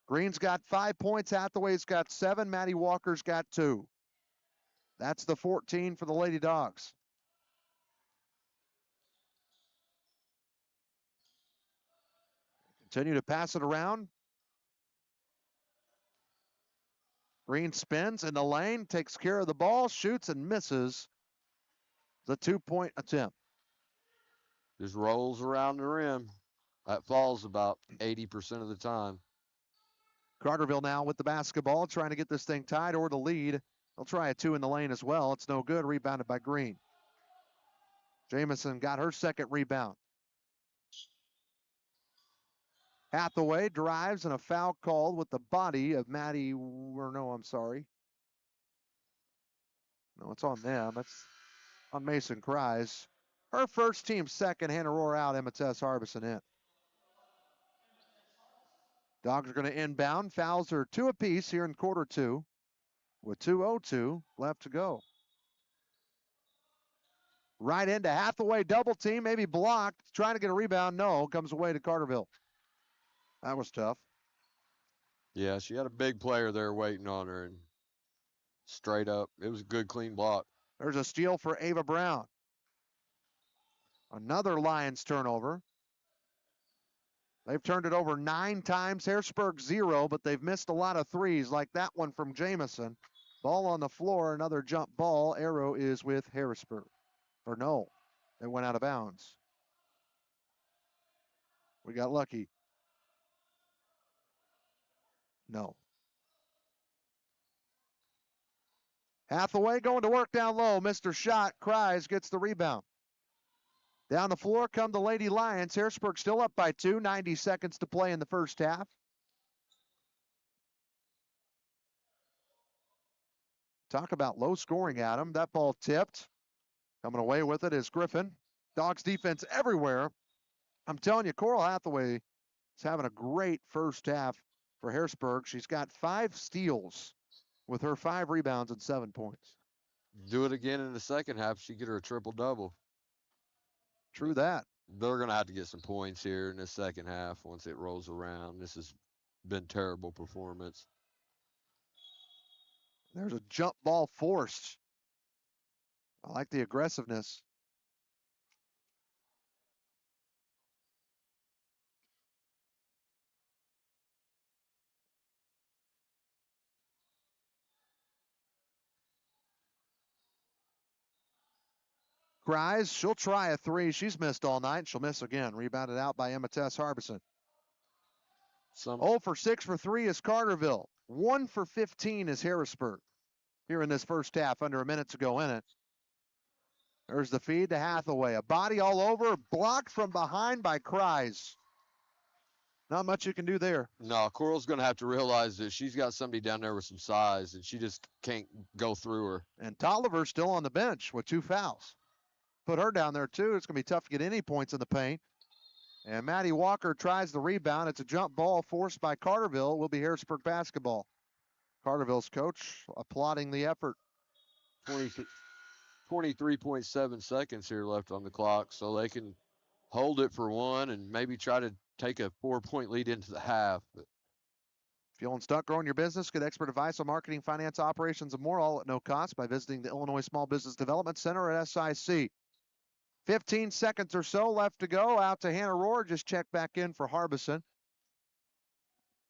Green's got 5 points. Hathaway's got 7. Maddie Walker's got 2. That's the 14 for the Lady Dogs. Continue to pass it around. Green spins in the lane, takes care of the ball, shoots and misses the 2-point attempt.
Just rolls around the rim. That falls about 80% of the time.
Carterville now with the basketball, trying to get this thing tied or the lead. They'll try a 2 in the lane as well. It's no good. Rebounded by Green. Jamison got her second rebound. Hathaway drives and a foul called with the body of Maddie. Or no, I'm sorry. No, it's on them. It's on Mason Cries. Her first, team second. Hannah Rohr out. Emma-Tess Harbison in. Dogs are going to inbound. Fouls are 2 apiece here in quarter 2 with 2:02 left to go. Right into Hathaway, double team, maybe blocked. Trying to get a rebound. No, comes away to Carterville. That was tough.
Yeah, she had a big player there waiting on her, and straight up, it was a good, clean block.
There's a steal for Ava Brown. Another Lions turnover. They've turned it over 9 times. Harrisburg 0, but they've missed a lot of threes like that one from Jamison. Ball on the floor, another jump ball. Arrow is with Harrisburg. Or no, they went out of bounds. We got lucky. No. Hathaway going to work down low. Mr. Shot, Cries gets the rebound. Down the floor come the Lady Lions. Harrisburg still up by 2, 90 seconds to play in the first half. Talk about low scoring, Adam. That ball tipped. Coming away with it is Griffin. Dogs defense everywhere. I'm telling you, Coral Hathaway is having a great first half for Harrisburg. She's got 5 steals with her 5 rebounds and 7 points.
Do it again in the second half, she get her a triple-double.
True that.
They're going to have to get some points here in the second half once it rolls around. This has been terrible performance.
There's a jump ball forced. I like the aggressiveness. Cries, she'll try a 3. She's missed all night. She'll miss again. Rebounded out by Emma-Tess Harbison. 0 for 6 for 3 is Carterville. 1 for 15 is Harrisburg. Here in this first half, under a minute to go in it. There's the feed to Hathaway. A body all over, blocked from behind by Cries. Not much you can do there.
No, Coral's going to have to realize that she's got somebody down there with some size, and she just can't go through her.
And Tolliver's still on the bench with 2 fouls. Put her down there, too. It's going to be tough to get any points in the paint. And Maddie Walker tries the rebound. It's a jump ball forced by Carterville. It will be Harrisburg basketball. Carterville's coach applauding the effort.
23.7 seconds here left on the clock, so they can hold it for 1 and maybe try to take a 4-point lead into the half. But
feeling stuck growing your business? Get expert advice on marketing, finance, operations, and more, all at no cost by visiting the Illinois Small Business Development Center at SIC. 15 seconds or so left to go. Out to Hannah Rohr. Just check back in for Harbison.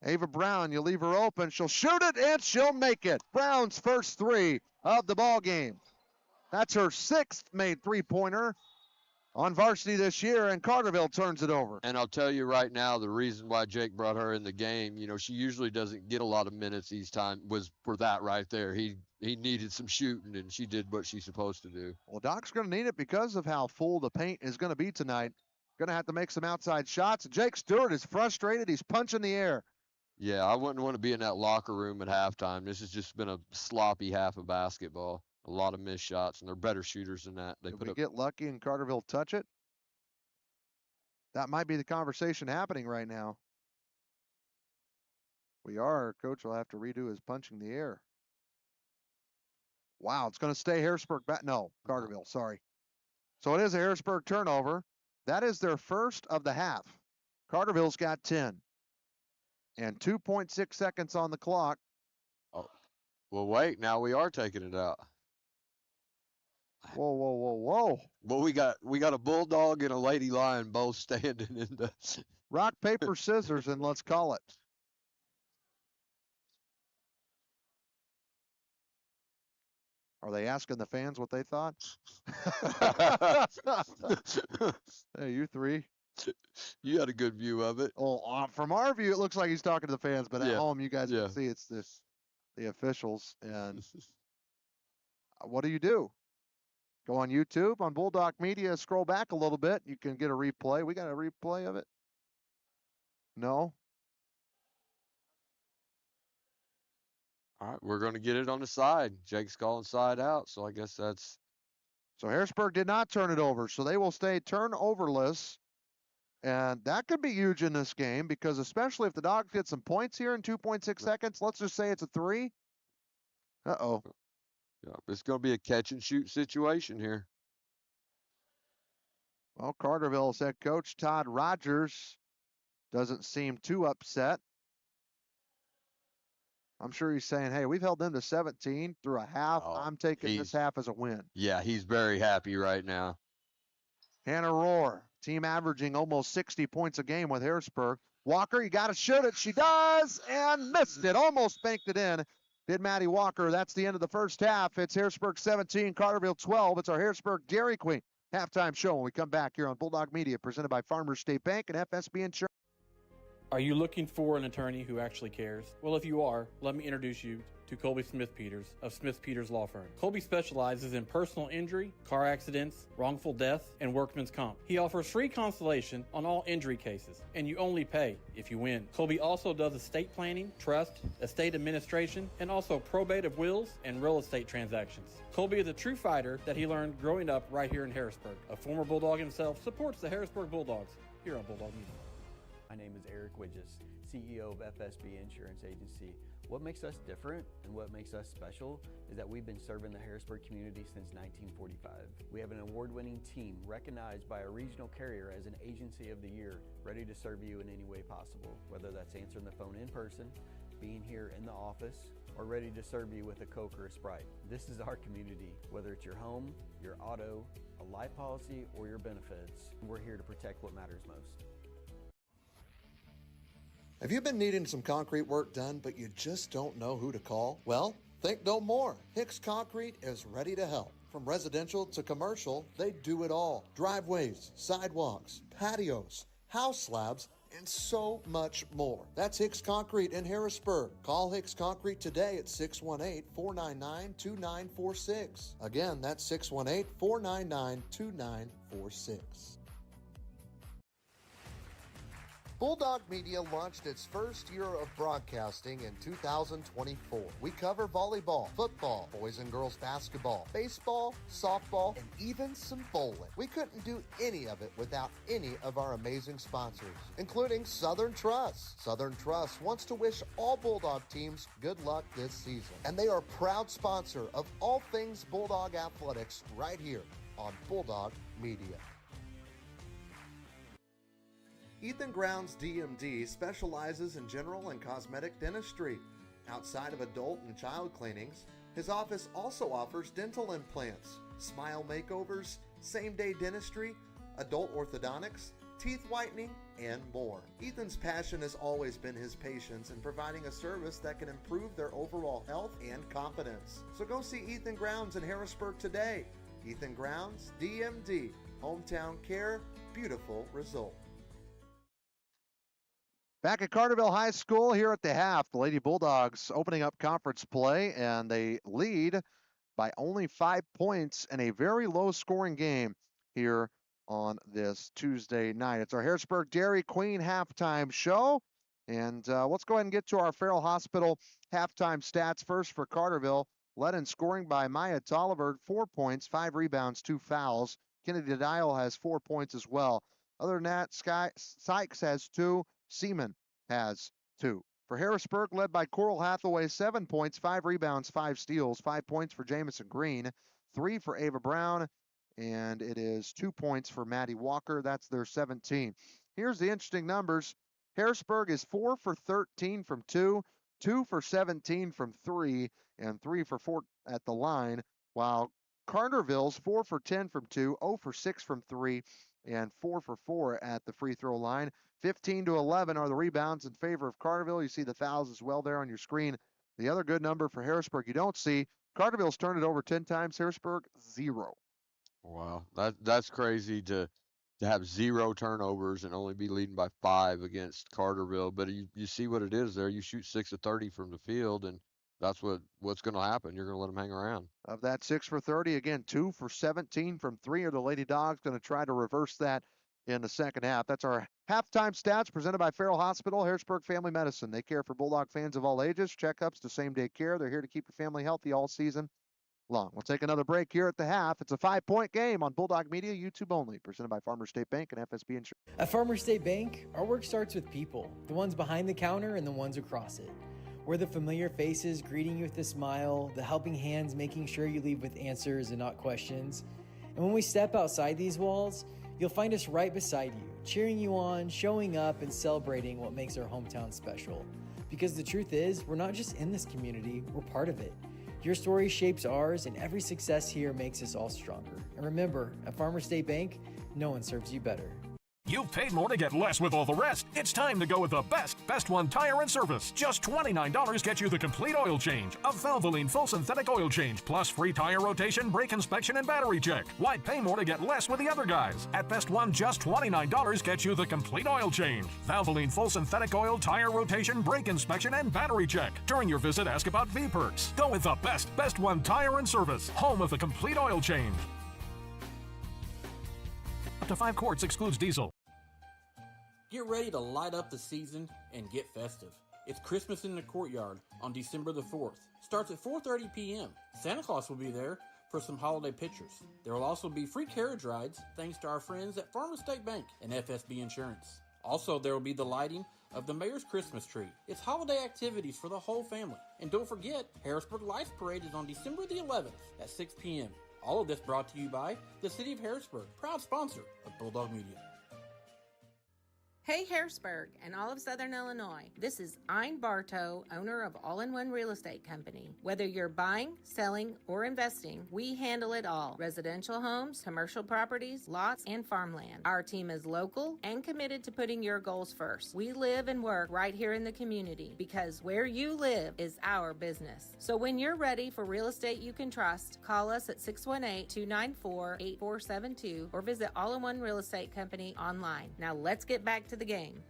Ava Brown, you leave her open. She'll shoot it, and she'll make it. Brown's first 3 of the ball game. That's her 6th made 3-pointer on varsity this year, and Carterville turns it over.
And I'll tell you right now, the reason why Jake brought her in the game, you know, she usually doesn't get a lot of minutes each time, was for that right there. He needed some shooting, and she did what she's supposed to do.
Well, Doc's going to need it because of how full the paint is going to be tonight. Going to have to make some outside shots. Jake Stewart is frustrated. He's punching the air.
Yeah, I wouldn't want to be in that locker room at halftime. This has just been a sloppy half of basketball. A lot of missed shots, and they're better shooters than that.
Did we get lucky and Carterville touch it? That might be the conversation happening right now. We are. Coach will have to redo his punching the air. Wow, it's going to stay Harrisburg back. No, Carterville, sorry. So it is a Harrisburg turnover. That is their first of the half. Carterville's got 10. And 2.6 seconds on the clock.
Oh, well, wait. Now we are taking it out.
Whoa, whoa, whoa, whoa.
Well, we got a Bulldog and a Lady Lion both standing in the
rock, paper, scissors, and let's call it. Are they asking the fans what they thought? Hey, you 3.
You had a good view of it.
Oh, from our view, it looks like he's talking to the fans, but at home, you guys can see it's the officials. And what do? Go on YouTube, on Bulldog Media, scroll back a little bit. You can get a replay. We got a replay of it? No?
All right, we're going to get it on the side. Jake's calling side out, so I guess that's...
So Harrisburg did not turn it over, so they will stay turnoverless. And that could be huge in this game because especially if the Dogs get some points here in 2.6 seconds, let's just say it's a 3. Uh-oh.
Yeah, it's going to be a catch-and-shoot situation here.
Well, Carterville's head coach, Todd Rogers, doesn't seem too upset. I'm sure he's saying, hey, we've held them to 17 through a half. I'm taking this half as a win.
Yeah, he's very happy right now.
Hannah Rohr, team averaging almost 60 points a game with Harrisburg. Walker, you got to shoot it. She does, and missed it. Almost banked it in. Did Maddie Walker. That's the end of the first half. It's Harrisburg 17, Carterville 12. It's our Harrisburg Dairy Queen halftime show when we come back here on Bulldog Media, presented by Farmers State Bank and FSB Insurance.
Are you looking for an attorney who actually cares? Well, if you are, let me introduce you to Colby Smith-Peters of Smith-Peters Law Firm. Colby specializes in personal injury, car accidents, wrongful death, and workman's comp. He offers free consultation on all injury cases, and you only pay if you win. Colby also does estate planning, trust, estate administration, and also probate of wills and real estate transactions. Colby is a true fighter that he learned growing up right here in Harrisburg. A former Bulldog himself, supports the Harrisburg Bulldogs here on Bulldog Media.
My name is Eric Widges, CEO of FSB Insurance Agency. What makes us different and what makes us special is that we've been serving the Harrisburg community since 1945. We have an award-winning team recognized by a regional carrier as an agency of the year, ready to serve you in any way possible, whether that's answering the phone in person, being here in the office, or ready to serve you with a Coke or a Sprite. This is our community, whether it's your home, your auto, a life policy, or your benefits. We're here to protect what matters most.
Have you been needing some concrete work done, but you just don't know who to call? Well, think no more. Hicks Concrete is ready to help. From residential to commercial, they do it all. Driveways, sidewalks, patios, house slabs, and so much more. That's Hicks Concrete in Harrisburg. Call Hicks Concrete today at 618-499-2946. Again, that's 618-499-2946. Bulldog Media launched its first year of broadcasting in 2024. We cover volleyball, football, boys and girls basketball, baseball, softball, and even some bowling. We couldn't do any of it without any of our amazing sponsors, including Southern Trust. Southern Trust wants to wish all Bulldog teams good luck this season, and they are a proud sponsor of all things Bulldog athletics right here on Bulldog Media. Ethan Grounds DMD specializes in general and cosmetic dentistry. Outside of adult and child cleanings, his office also offers dental implants, smile makeovers, same-day dentistry, adult orthodontics, teeth whitening, and more. Ethan's passion has always been his patients in providing a service that can improve their overall health and confidence. So go see Ethan Grounds in Harrisburg today. Ethan Grounds DMD, hometown care, beautiful result.
Back at Carterville High School here at the half, the Lady Bulldogs opening up conference play, and they lead by only 5 points in a very low-scoring game here on this Tuesday night. It's our Harrisburg Dairy Queen halftime show, and let's go ahead and get to our Farrell Hospital halftime stats. First for Carterville, led in scoring by Maya Tolliver, 4 points, 5 rebounds, 2 fouls. Kennedy Dial has 4 points as well. Other than that, Sykes has 2. Seaman has 2. For Harrisburg, led by Coral Hathaway, 7 points, 5 rebounds, 5 steals, 5 points for Jamison Green, 3 for Ava Brown, and it is 2 points for Maddie Walker. That's their 17. Here's the interesting numbers. Harrisburg is 4 for 13 from 2, 2 for 17 from 3, and 3 for 4 at the line, while Carterville's 4 for 10 from 2, 0 for 6 from 3, and 4 for 4 at the free throw line. 15-11 are the rebounds in favor of Carterville. You see the fouls as well there on your screen. The other good number for Harrisburg you don't see, Carterville's turned it over 10 times, Harrisburg 0.
Wow, that's crazy to to have 0 turnovers and only be leading by 5 against Carterville. But you see what it is there. You shoot 6 of 30 from the field, and that's what's going to happen. You're going to let them hang around.
Of that 6 for 30, again, 2 for 17 from 3 are the Lady Dogs. Going to try to reverse that in the second half. That's our halftime stats presented by Farrell Hospital, Harrisburg Family Medicine. They care for Bulldog fans of all ages, checkups to same-day care. They're here to keep your family healthy all season long. We'll take another break here at the half. It's a 5-point game on Bulldog Media, YouTube only, presented by Farmers State Bank and FSB Insurance.
At Farmers State Bank, our work starts with people, the ones behind the counter and the ones across it. We're the familiar faces greeting you with a smile, the helping hands making sure you leave with answers and not questions. And when we step outside these walls, you'll find us right beside you, cheering you on, showing up, and celebrating what makes our hometown special. Because the truth is, we're not just in this community, we're part of it. Your story shapes ours, and every success here makes us all stronger. And remember, at Farmers State Bank, no one serves you better.
You've paid more to get less with all the rest. It's time to go with the best one tire and service. Just $29 gets you the complete oil change. A Valvoline full synthetic oil change, plus free tire rotation, brake inspection, and battery check. Why pay more to get less with the other guys? At Best One, just $29 gets you the complete oil change. Valvoline full synthetic oil, tire rotation, brake inspection, and battery check. During your visit, ask about V-Perks. Go with the best one tire and service. Home of the complete oil change. Up to 5 quarts excludes diesel.
Get ready to light up the season and get festive. It's Christmas in the Courtyard on December the 4th. Starts at 4:30 p.m. Santa Claus will be there for some holiday pictures. There will also be free carriage rides thanks to our friends at Farmers State Bank and FSB Insurance. Also, there will be the lighting of the Mayor's Christmas tree. It's holiday activities for the whole family. And don't forget, Harrisburg Lights Parade is on December the 11th at 6 p.m. All of this brought to you by the City of Harrisburg, proud sponsor of Bulldog Media.
Hey Harrisburg and all of Southern Illinois. This is Ein Bartow, owner of All-in-One Real Estate Company. Whether you're buying, selling, or investing, we handle it all. Residential homes, commercial properties, lots, and farmland. Our team is local and committed to putting your goals first. We live and work right here in the community because where you live is our business. So when you're ready for real estate you can trust, call us at 618-294-8472 or visit All-in-One Real Estate Company online. Now let's get back to the game.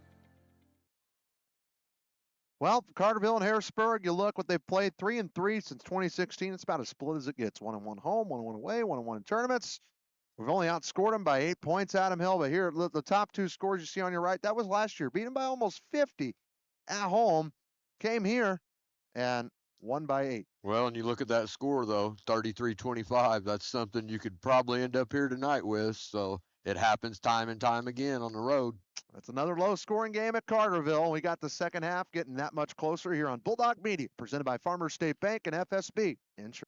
Well, Carterville and Harrisburg, you look what they've played, 3-3 since 2016. It's about as split as it gets. 1-1 home, 1-1 away, 1-1 in tournaments. We've only outscored them by 8 points, Adam Hill. But here, the top 2 scores you see on your right, that was last year. Beat them by almost 50 at home. Came here and won by 8.
Well, and you look at that score, though, 33-25. That's something you could probably end up here tonight with. So it happens time and time again on the road.
That's another low-scoring game at Carterville. We got the second half getting that much closer here on Bulldog Media, presented by Farmers State Bank and FSB Insurance.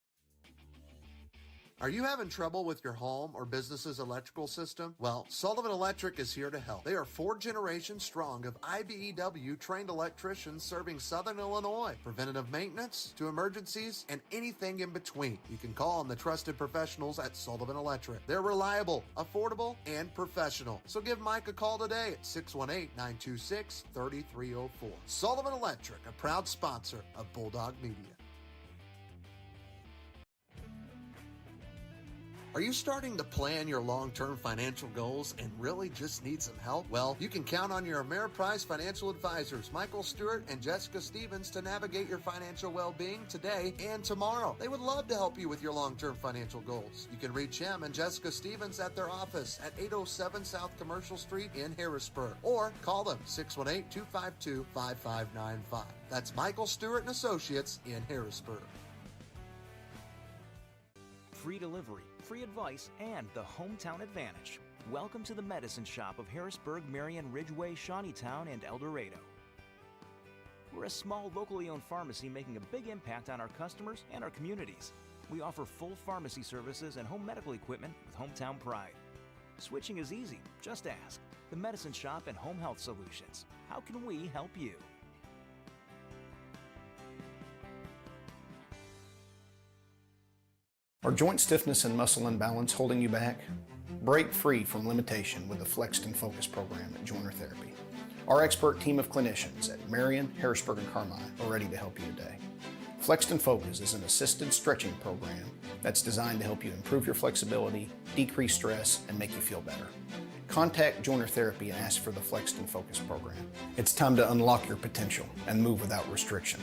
Are you having trouble with your home or business's electrical system? Well, Sullivan Electric is here to help. They are 4 generations strong of IBEW trained electricians serving Southern Illinois. Preventative maintenance to emergencies and anything in between. You can call on the trusted professionals at Sullivan Electric. They're reliable, affordable, and professional. So give Mike a call today at 618-926-3304. Sullivan Electric, a proud sponsor of Bulldog Media. Are you starting to plan your long-term financial goals and really just need some help? Well, you can count on your Ameriprise financial advisors, Michael Stewart and Jessica Stevens, to navigate your financial well-being today and tomorrow. They would love to help you with your long-term financial goals. You can reach him and Jessica Stevens at their office at 807 South Commercial Street in Harrisburg, or call them 618-252-5595. That's Michael Stewart and Associates in Harrisburg.
Free delivery, free advice, and the hometown advantage. Welcome to the Medicine Shop of Harrisburg, Marion, Ridgeway, Shawneetown, and El Dorado. We're a small, locally owned pharmacy making a big impact on our customers and our communities. We offer full pharmacy services and home medical equipment with hometown pride. Switching is easy. Just ask. The Medicine Shop and Home Health Solutions. How can we help you?
Are joint stiffness and muscle imbalance holding you back? Break free from limitation with the Flexed and Focus program at Joiner Therapy. Our expert team of clinicians at Marion, Harrisburg, and Carmine are ready to help you today. Flexed and Focus is an assisted stretching program that's designed to help you improve your flexibility, decrease stress, and make you feel better. Contact Joiner Therapy and ask for the Flexed and Focus program. It's time to unlock your potential and move without restriction.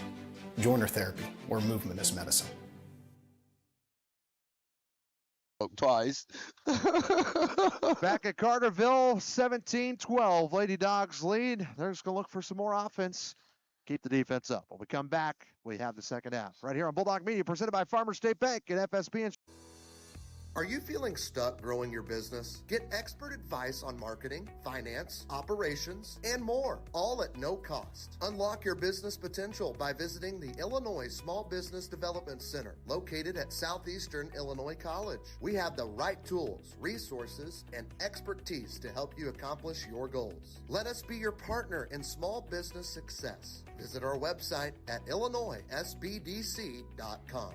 Joiner Therapy, where movement is medicine.
Twice.
Back at Carterville, 17-12. Lady Dogs lead. They're just going to look for some more offense. Keep the defense up. When we come back, we have the second half. Right here on Bulldog Media, presented by Farmers State Bank and FSB.
Are you feeling stuck growing your business? Get expert advice on marketing, finance, operations, and more, all at no cost. Unlock your business potential by visiting the Illinois Small Business Development Center, located at Southeastern Illinois College. We have the right tools, resources, and expertise to help you accomplish your goals. Let us be your partner in small business success. Visit our website at illinoissbdc.com.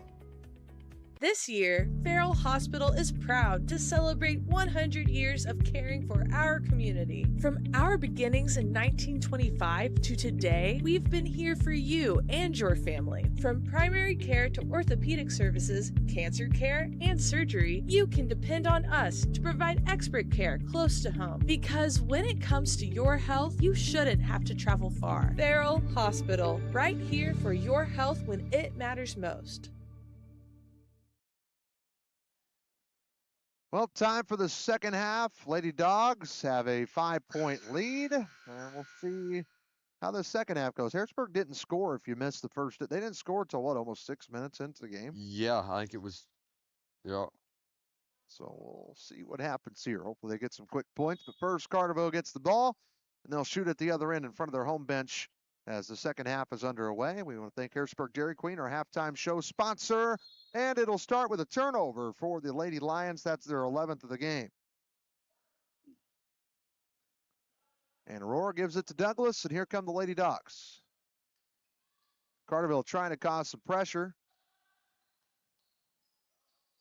This year, Farrell Hospital is proud to celebrate 100 years of caring for our community. From our beginnings in 1925 to today, we've been here for you and your family. From primary care to orthopedic services, cancer care, and surgery, you can depend on us to provide expert care close to home. Because when it comes to your health, you shouldn't have to travel far. Farrell Hospital, right here for your health when it matters most.
Well, time for the second half. Lady Dogs have a 5-point lead, and we'll see how the second half goes. Harrisburg didn't score if you missed the first. They didn't score until, what, almost 6 minutes into the game?
Yeah, I think it was, yeah.
So we'll see what happens here. Hopefully they get some quick points. But first, Carterville gets the ball, and they'll shoot at the other end in front of their home bench as the second half is underway. We want to thank Harrisburg Dairy Queen, our halftime show sponsor. And it'll start with a turnover for the Lady Lions. That's their 11th of the game. And Aurora gives it to Douglas, and here come the Lady Dogs. Carterville trying to cause some pressure.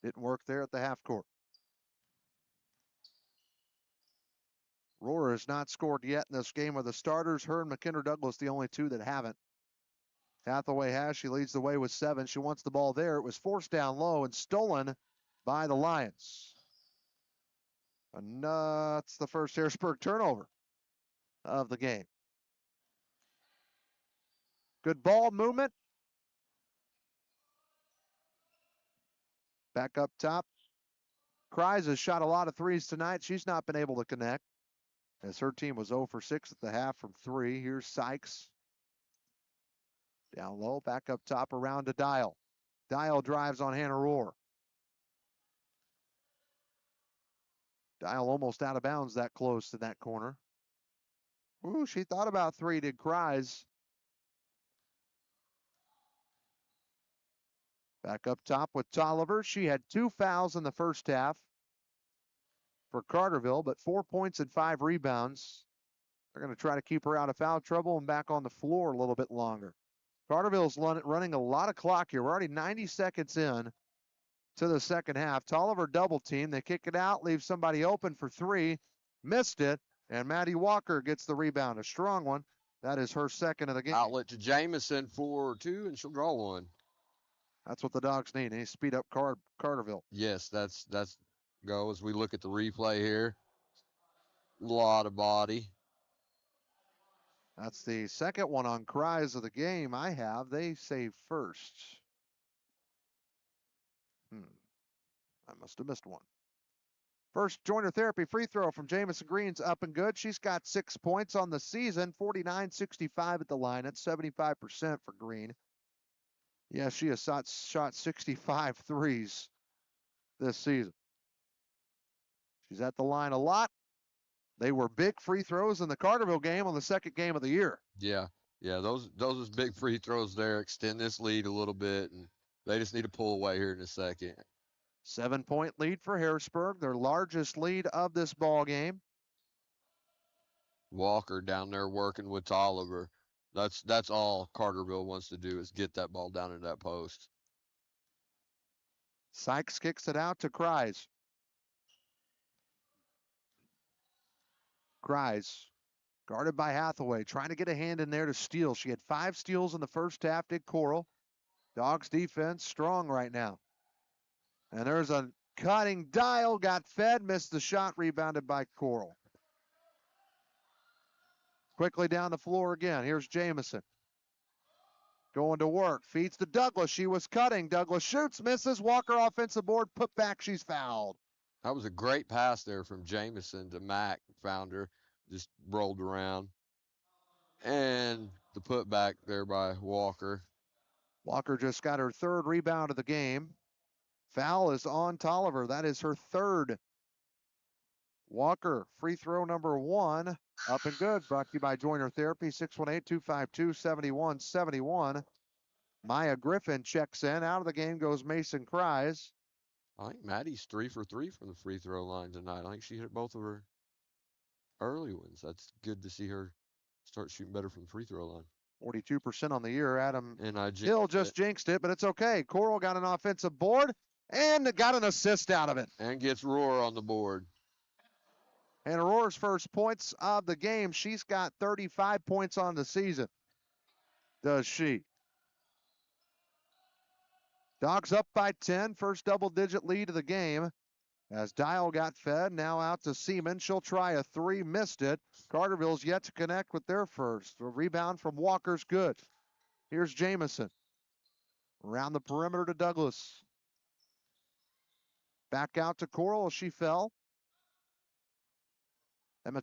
Didn't work there at the half court. Aurora has not scored yet in this game of the starters. Her and McKenna Douglas, the only two that haven't. Hathaway has. She leads the way with 7. She wants the ball there. It was forced down low and stolen by the Lions. And that's the first Harrisburg turnover of the game. Good ball movement. Back up top. Kreis has shot a lot of threes tonight. She's not been able to connect, as her team was 0 for 6 at the half from 3. Here's Sykes. Down low, back up top, around to Dial. Dial drives on Hannah Rohr. Dial almost out of bounds that close to that corner. Ooh, she thought about 3, did Kreis. Back up top with Tolliver. She had 2 fouls in the first half for Carterville, but 4 points and 5 rebounds. They're going to try to keep her out of foul trouble and back on the floor a little bit longer. Carterville's running a lot of clock here. We're already 90 seconds in to the second half. Tolliver double team. They kick it out, leave somebody open for 3. Missed it, and Maddie Walker gets the rebound. A strong one. That is her second of the game.
Outlet to Jamison for 2, and she'll draw 1.
That's what the Dogs need. They speed up Carterville.
Yes, that's go as we look at the replay here. A lot of body.
That's the second one on Kreis of the game I have. They say first. I must have missed one. First Joiner Therapy free throw from Jamison Green's up and good. She's got 6 points on the season, 49-65 at the line. That's 75% for Green. Yeah, she has shot 65 threes this season. She's at the line a lot. They were big free throws in the Carterville game on the second game of the year.
Yeah, those was big free throws there. Extend this lead a little bit, and they just need to pull away here in a second.
7-point lead for Harrisburg, their largest lead of this ball game.
Walker down there working with Tolliver. That's all Carterville wants to do is get that ball down in that post.
Sykes kicks it out to Kreis. Kreis, guarded by Hathaway, trying to get a hand in there to steal. She had 5 steals in the first half, did Coral. Dogs defense strong right now. And there's a cutting Dial, got fed, missed the shot, rebounded by Coral. Quickly down the floor again. Here's Jamison. Going to work. Feeds to Douglas. She was cutting. Douglas shoots, misses. Walker offensive board. Put back. She's fouled.
That was a great pass there from Jamison to Mack. Found her. Just rolled around. And the putback there by Walker.
Walker just got her third rebound of the game. Foul is on Tolliver. That is her third. Walker, free throw number 1. Up and good. Brought to you by Joiner Therapy, 618-252-7171. Maya Griffin checks in. Out of the game goes Mason Kries.
I think Maddie's 3 for 3 from the free throw line tonight. I think she hit both of her early ones. That's good to see her start shooting better from the free throw line.
42% on the year. Adam
and
Hill just jinxed it, but it's okay. Coral got an offensive board and got an assist out of it.
And gets Roar on the board.
And Aurora's first points of the game. She's got 35 points on the season. Does she? Dogs up by 10. First double-digit lead of the game. As Dial got fed, now out to Seaman. She'll try a 3, missed it. Carterville's yet to connect with their first. A rebound from Walker's good. Here's Jamison. Around the perimeter to Douglas. Back out to Coral as she fell.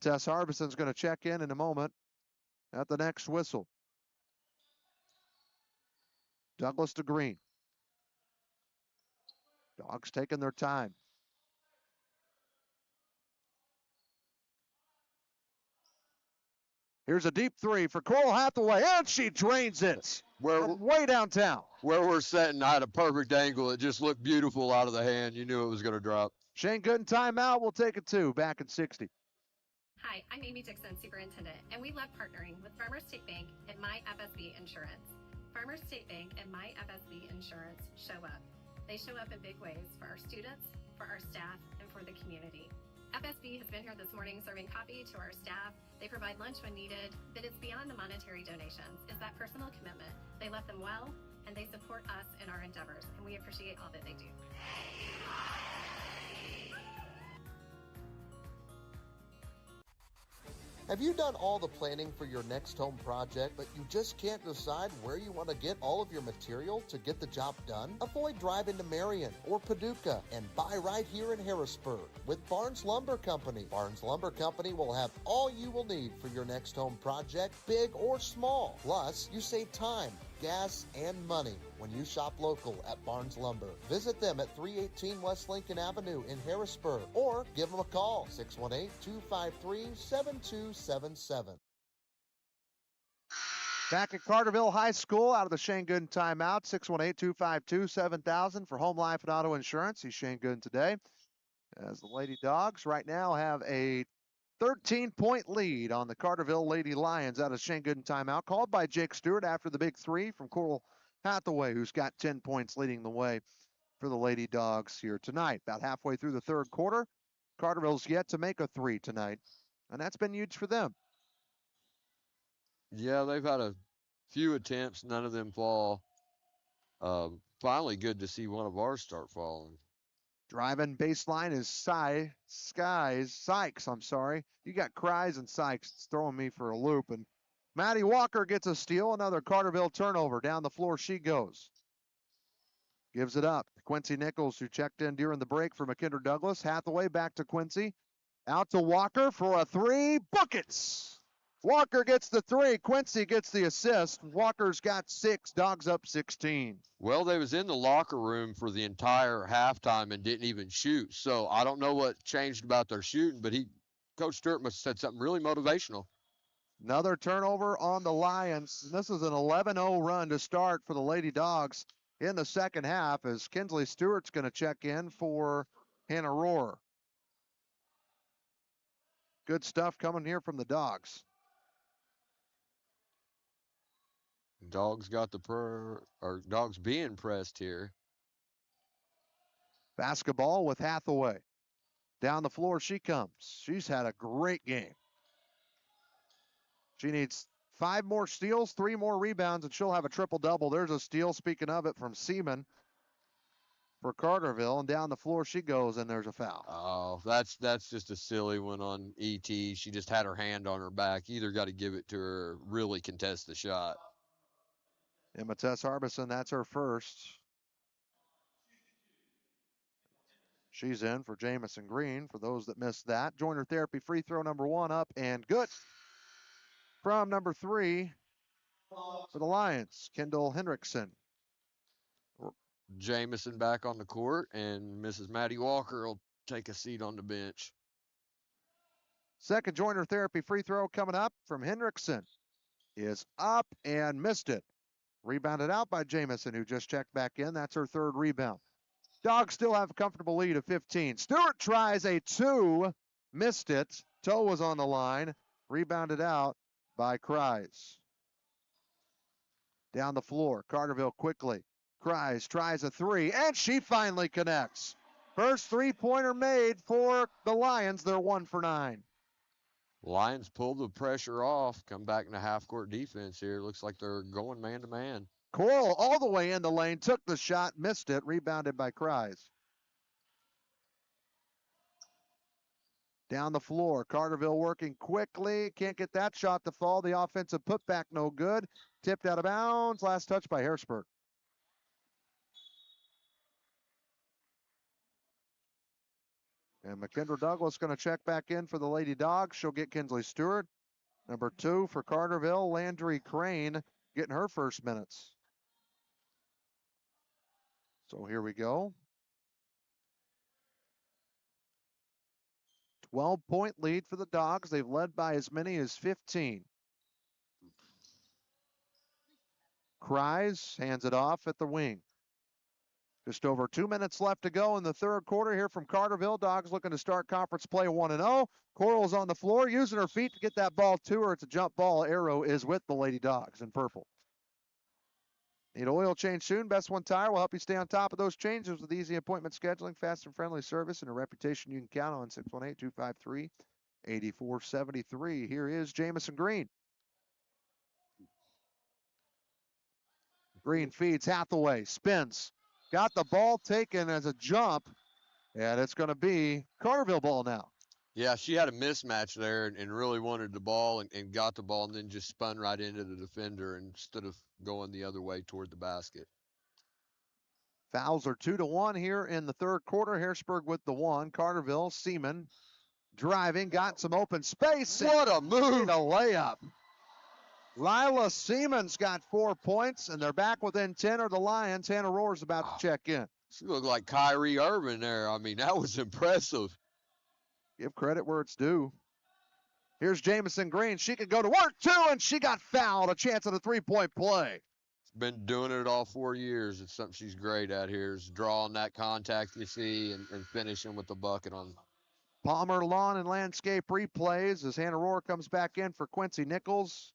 Tess Harbison's going to check in a moment at the next whistle. Douglas to Green. Dogs taking their time. Here's a deep 3 for Coral Hathaway, and she drains it. From way downtown.
Where we're sitting, I had a perfect angle. It just looked beautiful out of the hand. You knew it was going to drop.
Shane Gooden timeout. We'll take it 2. Back in 60.
Hi, I'm Amy Dixon, Superintendent, and we love partnering with Farmers State Bank and My FSB Insurance. Farmers State Bank and My FSB Insurance show up. They show up in big ways for our students, for our staff, and for the community. FSB has been here this morning serving coffee to our staff. They provide lunch when needed, but it's beyond the monetary donations. It's that personal commitment. They love them well, and they support us in our endeavors, and we appreciate all that they do.
Have you done all the planning for your next home project, but you just can't decide where you want to get all of your material to get the job done? Avoid driving to Marion or Paducah and buy right here in Harrisburg with Barnes Lumber Company. Barnes Lumber Company will have all you will need for your next home project, big or small. Plus, you save time, gas, and money when you shop local at Barnes Lumber. Visit them at 318 West Lincoln Avenue in Harrisburg or give them a call, 618-253-7277.
Back at Carterville High School, out of the Shane Gooden timeout, 618-252-7000 for Home Life and Auto Insurance. He's Shane Gooden today. As the Lady Dogs right now have a 13-point lead on the Carterville Lady Lions out of Shane Gooden timeout, called by Jake Stewart after the big 3 from Coral Hathaway, who's got 10 points leading the way for the Lady Dogs here tonight. About halfway through the third quarter, Carterville's yet to make a 3 tonight, and that's been huge for them.
Yeah, they've had a few attempts, none of them fall. Finally good to see one of ours start falling.
Driving baseline is Sykes. You got Kries and Sykes. It's throwing me for a loop. And Maddie Walker gets a steal. Another Carterville turnover. Down the floor she goes. Gives it up. Quincy Nichols, who checked in during the break for McKinder Douglas. Hathaway back to Quincy. Out to Walker for a 3. Buckets! Walker gets the 3. Quincy gets the assist. Walker's got 6. Dogs up 16.
Well, they was in the locker room for the entire halftime and didn't even shoot. So I don't know what changed about their shooting, but Coach Stewart must have said something really motivational.
Another turnover on the Lions. This is an 11-0 run to start for the Lady Dogs in the second half as Kinsley Stewart's going to check in for Hannah Rohr. Good stuff coming here from the Dogs.
Dogs got Dogs being pressed here.
Basketball with Hathaway. Down the floor she comes. She's had a great game. She needs 5 more steals, 3 more rebounds, and she'll have a triple-double. There's a steal, speaking of it, from Seaman. for Carterville, and down the floor she goes, and there's a foul.
Oh, that's just a silly one on ET. She just had her hand on her back. Either got to give it to her or really contest the shot.
Emma Tess Harbison, that's her first. She's in for Jamison Green, for those that missed that. Joiner Therapy free throw number 1 up and good. From number 3 for the Lions, Kendall Hendrickson.
Jamison back on the court, and Mrs. Maddie Walker will take a seat on the bench.
Second Joiner Therapy free throw coming up from Hendrickson is up and missed it. Rebounded out by Jamison, who just checked back in. That's her third rebound. Dogs still have a comfortable lead of 15. Stewart tries a 2, missed it. Toe was on the line, rebounded out by Kreis. Down the floor, Carterville quickly. Kreis tries a 3, and she finally connects. First three-pointer made for the Lions. They're 1 for 9.
Lions pulled the pressure off, come back in a half-court defense here. Looks like they're going man-to-man.
Coral all the way in the lane, took the shot, missed it, rebounded by Kreis. Down the floor, Carterville working quickly, can't get that shot to fall. The offensive putback no good, tipped out of bounds, last touch by Harrisburg. And McKendra Douglas going to check back in for the Lady Dogs. She'll get Kinsley Stewart. Number 2 for Carterville, Landry Crane getting her first minutes. So here we go. 12-point lead for the Dogs. They've led by as many as 15. Kreis hands it off at the wing. Just over 2 minutes left to go in the third quarter here from Carterville. Dogs looking to start conference play 1-0. Coral's on the floor, using her feet to get that ball to her. It's a jump ball. Arrow is with the Lady Dogs in purple. Need oil change soon? Best One Tire will help you stay on top of those changes with easy appointment scheduling, fast and friendly service, and a reputation you can count on. 618-253-8473. Here is Jamison Green. Green feeds Hathaway, spins. Got the ball taken as a jump, and it's going to be Carterville ball now.
Yeah, she had a mismatch there and really wanted the ball and got the ball and then just spun right into the defender instead of going the other way toward the basket.
Fouls are 2-1 here in the third quarter. Harrisburg with the 1. Carterville, Seaman driving, got some open space.
What a move.
A layup. Lila Seaman's got 4 points, and they're back within 10 of the Lions. Hannah Rohr's about to check in.
She looked like Kyrie Irving there. I mean, that was impressive.
Give credit where it's due. Here's Jamison Green. She could go to work, too, and she got fouled. A chance at a three-point play.
Been doing it all 4 years. It's something she's great at here, is drawing that contact you see and finishing with the bucket on.
Palmer Lawn and Landscape replays as Hannah Rohr comes back in for Quincy Nichols.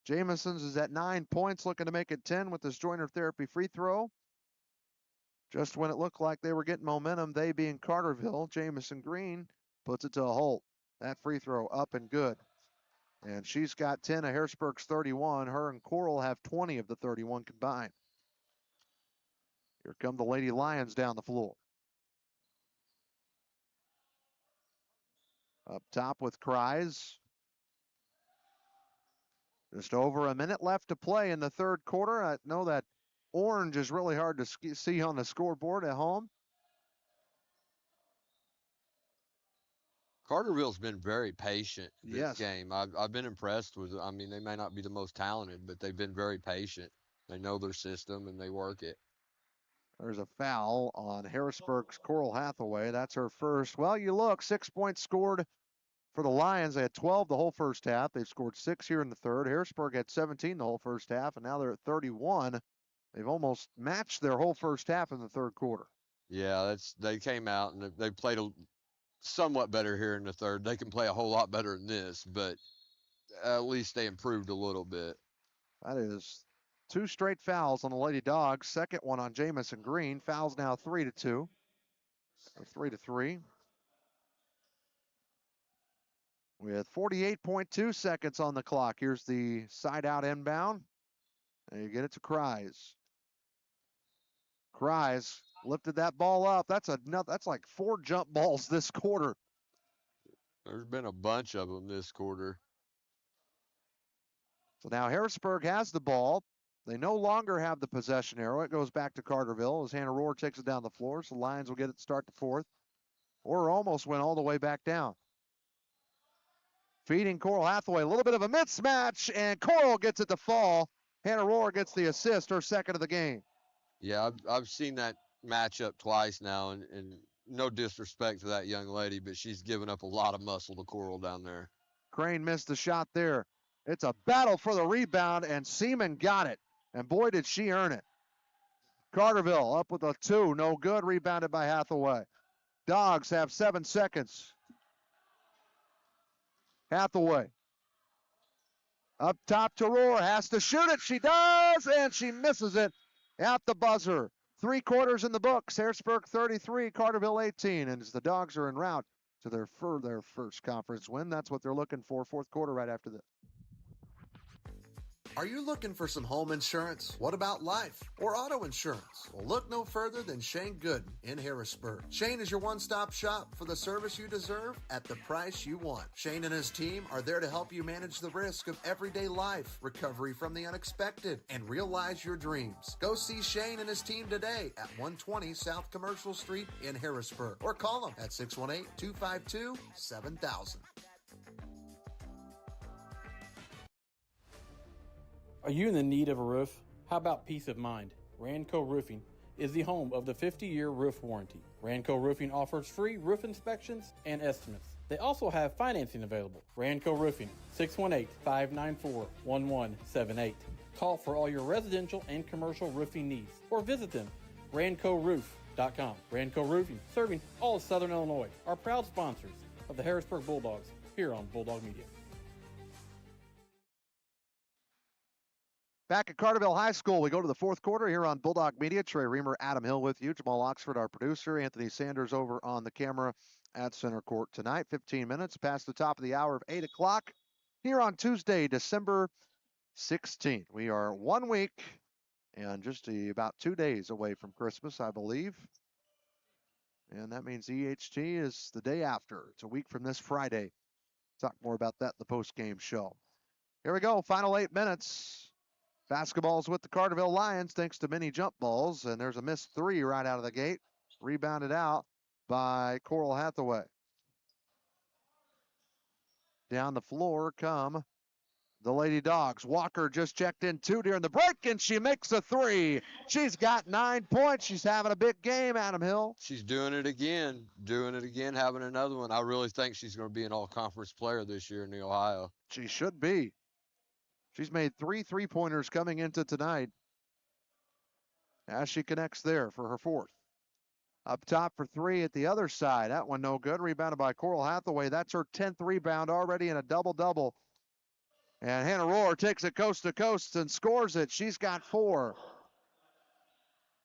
Jamison's is at 9 points, looking to make it 10 with this Joiner Therapy free throw. Just when it looked like they were getting momentum, they being Carterville, Jamison Green puts it to a halt. That free throw up and good. And she's got 10 of Harrisburg's 31. Her and Coral have 20 of the 31 combined. Here come the Lady Lions down the floor. Up top with Kreis. Just over a minute left to play in the third quarter. I know that orange is really hard to see on the scoreboard at home.
Carterville's been very patient this
Yes.
game. I've been impressed with it. I mean, they may not be the most talented, but they've been very patient. They know their system, and they work it.
There's a foul on Harrisburg's Coral Hathaway. That's her first. Well, you look, 6 points scored for the Lions. They had 12 the whole first half. They've scored 6 here in the third. Harrisburg had 17 the whole first half, and now they're at 31. They've almost matched their whole first half in the third quarter.
Yeah, they came out, and they played somewhat better here in the third. They can play a whole lot better than this, but at least they improved a little bit.
That is 2 straight fouls on the Lady Dogs. Second one on Jamison Green. Fouls now 3-2. Or 3-3. With 48.2 seconds on the clock. Here's the side out inbound. And you get it to Kreis. Kreis lifted that ball up. That's like 4 jump balls this quarter.
There's been a bunch of them this quarter.
So now Harrisburg has the ball. They no longer have the possession arrow. It goes back to Carterville as Hannah Rohr takes it down the floor. So the Lions will get it to start the fourth. Or almost went all the way back down. Feeding Coral Hathaway. A little bit of a mismatch, and Coral gets it to fall. Hannah Rohr gets the assist, her second of the game.
Yeah, I've seen that matchup twice now, and no disrespect to that young lady, but she's given up a lot of muscle to Coral down there.
Crane missed the shot there. It's a battle for the rebound, and Seaman got it. And boy, did she earn it. Carterville up with a 2. No good. Rebounded by Hathaway. Dogs have 7 seconds. Hathaway. Up top to Rohr. Has to shoot it. She does, and she misses it at the buzzer. 3 quarters in the books. Harrisburg 33, Carterville 18. And as the Dogs are en route to their first conference win, that's what they're looking for. Fourth quarter right after this.
Are you looking for some home insurance? What about life or auto insurance? Well, look no further than Shane Gooden in Harrisburg. Shane is your one-stop shop for the service you deserve at the price you want. Shane and his team are there to help you manage the risk of everyday life, recovery from the unexpected, and realize your dreams. Go see Shane and his team today at 120 South Commercial Street in Harrisburg, or call them at 618-252-7000.
Are you in the need of a roof? How about peace of mind? Ranco Roofing is the home of the 50-year roof warranty. Ranco Roofing offers free roof inspections and estimates. They also have financing available. Ranco Roofing, 618-594-1178. Call for all your residential and commercial roofing needs or visit them, rancoroof.com. Ranco Roofing, serving all of Southern Illinois, are proud sponsors of the Harrisburg Bulldogs here on Bulldog Media.
Back at Carterville High School, we go to the fourth quarter here on Bulldog Media. Trey Reamer, Adam Hill with you. Jamal Oxford, our producer. Anthony Sanders over on the camera at center court tonight. 15 minutes past the top of the hour of 8 o'clock here on Tuesday, December 16th. We are 1 week and just about 2 days away from Christmas, I believe. And that means EHT is the day after. It's a week from this Friday. Talk more about that in the post-game show. Here we go, final 8 minutes. Basketball's with the Carterville Lions thanks to many jump balls, and there's a missed 3 right out of the gate. Rebounded out by Coral Hathaway. Down the floor come the Lady Dogs. Walker just checked in 2 during the break, and she makes a 3. She's got 9 points. She's having a big game, Adam Hill.
She's doing it again, having another one. I really think she's going to be an all-conference player this year in the Ohio.
She should be. She's made 3 3-pointers coming into tonight as she connects there for her 4th. Up top for 3 at the other side. That one no good. Rebounded by Coral Hathaway. That's her 10th rebound already in a double-double. And Hannah Rohr takes it coast to coast and scores it. She's got 4.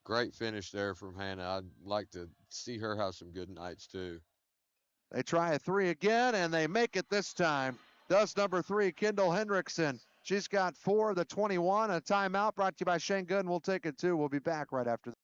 Great finish there from Hannah. I'd like to see her have some good nights too.
They try a 3 again, and they make it this time. Does number 3, Kendall Hendrickson. She's got 4 of the 21. A timeout brought to you by Shane Gooden. We'll take it too. We'll be back right after this.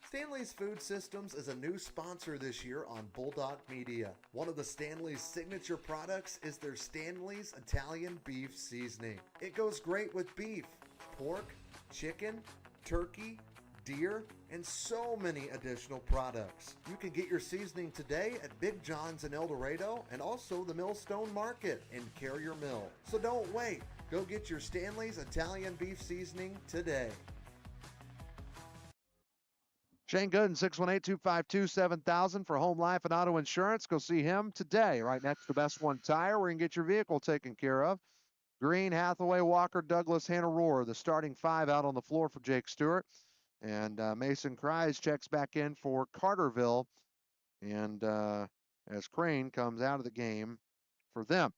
Stanley's Food Systems is a new sponsor this year on Bulldog Media. One of the Stanley's signature products is their Stanley's Italian Beef Seasoning. It goes great with beef, pork, chicken, turkey, deer, and so many additional products. You can get your seasoning today at Big John's in El Dorado and also the Millstone Market in Carrier Mill. So don't wait. Go get your Stanley's Italian Beef Seasoning today.
Shane Gooden, 618-252-7000 for home life and auto insurance. Go see him today right next to Best One Tire where you can get your vehicle taken care of. Green, Hathaway, Walker, Douglas, Hannah Rohr, the starting 5 out on the floor for Jake Stewart. And Mason Kreis checks back in for Carterville. And as Crane comes out of the game for them.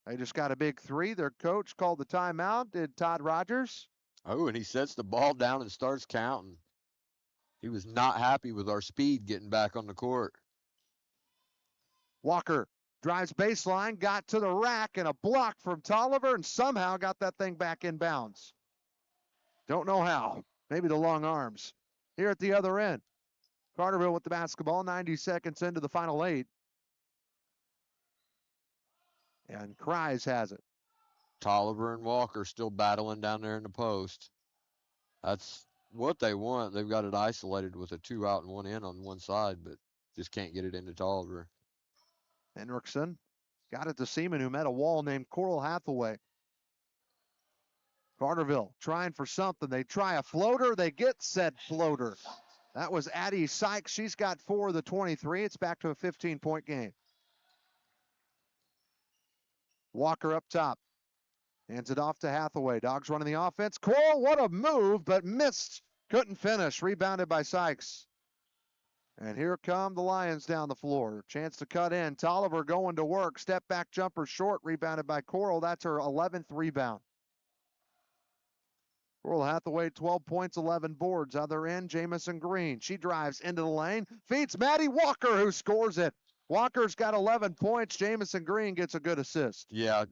They just got a big 3. Their coach called the timeout. Did Todd Rogers?
Oh, and he sets the ball down and starts counting. He was not happy with our speed getting back on the court.
Walker drives baseline, got to the rack, and a block from Tolliver, and somehow got that thing back in bounds. Don't know how. Maybe the long arms. here at the other end. Carterville with the basketball, 90 seconds into the final 8. And Kreis has it.
Tolliver and Walker still battling down there in the post. That's what they want. They've got it isolated with a 2 out and 1 in on one side, but just can't get it into Tolliver.
Henriksen got it to Seaman, who met a wall named Coral Hathaway. Carterville trying for something. They try a floater. They get said floater. That was Addie Sykes. She's got 4 of the 23. It's back to a 15-point game. Walker up top. Hands it off to Hathaway. Dogs running the offense. Coral, what a move, but missed. Couldn't finish. Rebounded by Sykes. And here come the Lions down the floor. Chance to cut in. Tolliver going to work. Step back jumper short. Rebounded by Coral. That's her 11th rebound. Coral Hathaway, 12 points, 11 boards. Other end, Jamison Green. She drives into the lane. Feeds Maddie Walker, who scores it. Walker's got 11 points. Jamison Green gets a good assist.
Yeah,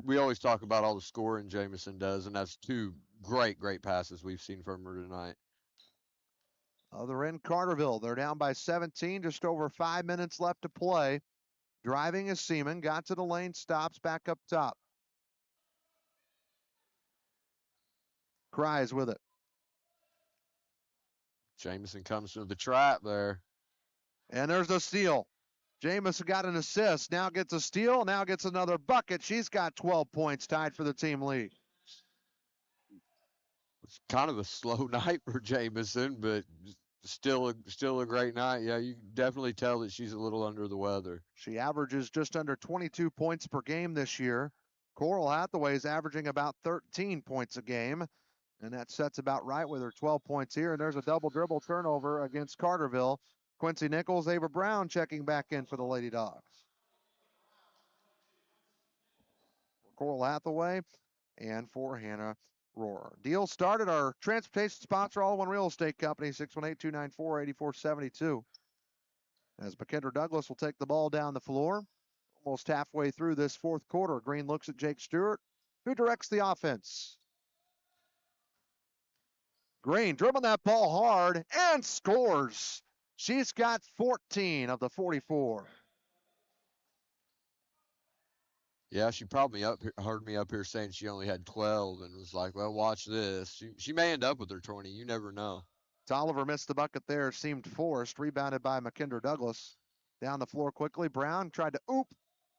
we always talk about all the scoring Jamison does, and that's 2 great passes we've seen from her tonight.
Other end, Carterville. They're down by 17, just over 5 minutes left to play. Driving is Seaman. Got to the lane, stops back up top. Kreis with it.
Jamison comes to the trap there.
And there's the steal. Jamison got an assist, now gets a steal, now gets another bucket. She's got 12 points, tied for the team lead.
It's kind of a slow night for Jamison, but still a great night. Yeah, you can definitely tell that she's a little under the weather.
She averages just under 22 points per game this year. Coral Hathaway is averaging about 13 points a game, and that sets about right with her 12 points here. And there's a double dribble turnover against Carterville. Quincy Nichols, Ava Brown checking back in for the Lady Dogs. Coral Hathaway and for Hannah Rohrer. Deal started. Our transportation sponsor, All One Real Estate Company, 618-294-8472. As McKendra Douglas will take the ball down the floor. Almost halfway through this fourth quarter. Green looks at Jake Stewart, who directs the offense. Green dribbling that ball hard and scores. She's got 14 of the 44.
Yeah, she probably heard me up here saying she only had 12 and was like, well, watch this. She may end up with her 20. You never know.
Tolliver missed the bucket there. Seemed forced. Rebounded by McKendra Douglas. Down the floor quickly. Brown tried to oop.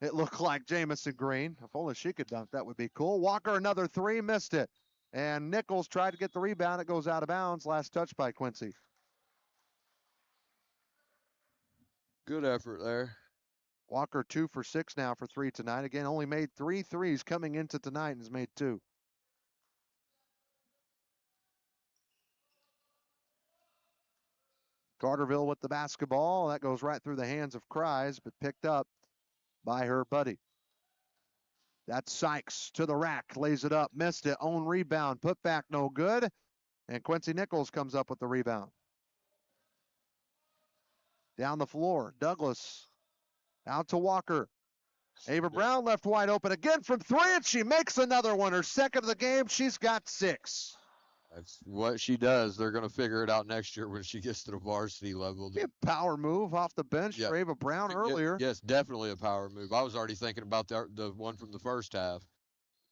It looked like Jamison Green. If only she could dunk, that would be cool. Walker, another 3, missed it. And Nichols tried to get the rebound. It goes out of bounds. Last touch by Quincy.
Good effort there.
Walker 2 for 6 now for 3 tonight. Again, only made 3 threes coming into tonight and has made 2. Carterville with the basketball. That goes right through the hands of Kreis, but picked up by her buddy. That's Sykes to the rack, lays it up, missed it, own rebound, put back no good. And Quincy Nichols comes up with the rebound. Down the floor, Douglas out to Walker. Ava Brown left wide open again from 3, and she makes another one. Her second of the game. She's got 6.
That's what she does. They're going to figure it out next year when she gets to the varsity level.
Be a power move off the bench for Ava Brown earlier.
Yes, definitely a power move. I was already thinking about the one from the first half.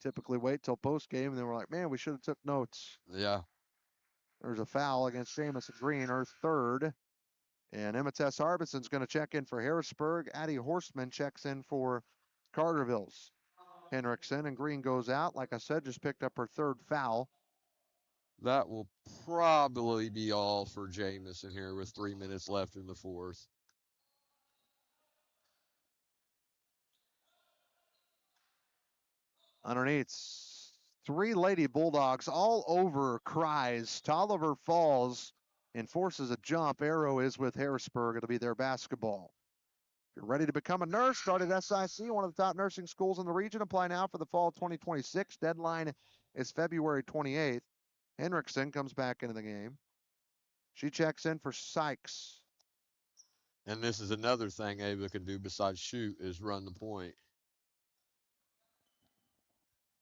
Typically wait till post game, and then we're like, man, we should have took notes.
Yeah.
There's a foul against Jamison Green, her 3rd. And Emmetess Harbison's going to check in for Harrisburg. Addie Horstman checks in for Carterville's. Henriksen, and Green goes out. Like I said, just picked up her 3rd foul.
That will probably be all for Jamison here with 3 minutes left in the fourth.
Underneath, 3 Lady Bulldogs all over Kreis. Tolliver falls and forces a jump. Arrow is with Harrisburg. It'll be their basketball. If you're ready to become a nurse, start at SIC, one of the top nursing schools in the region. Apply now for the fall 2026. Deadline is February 28th. Henriksen comes back into the game. She checks in for Sykes.
And this is another thing Ava can do besides shoot is run the point.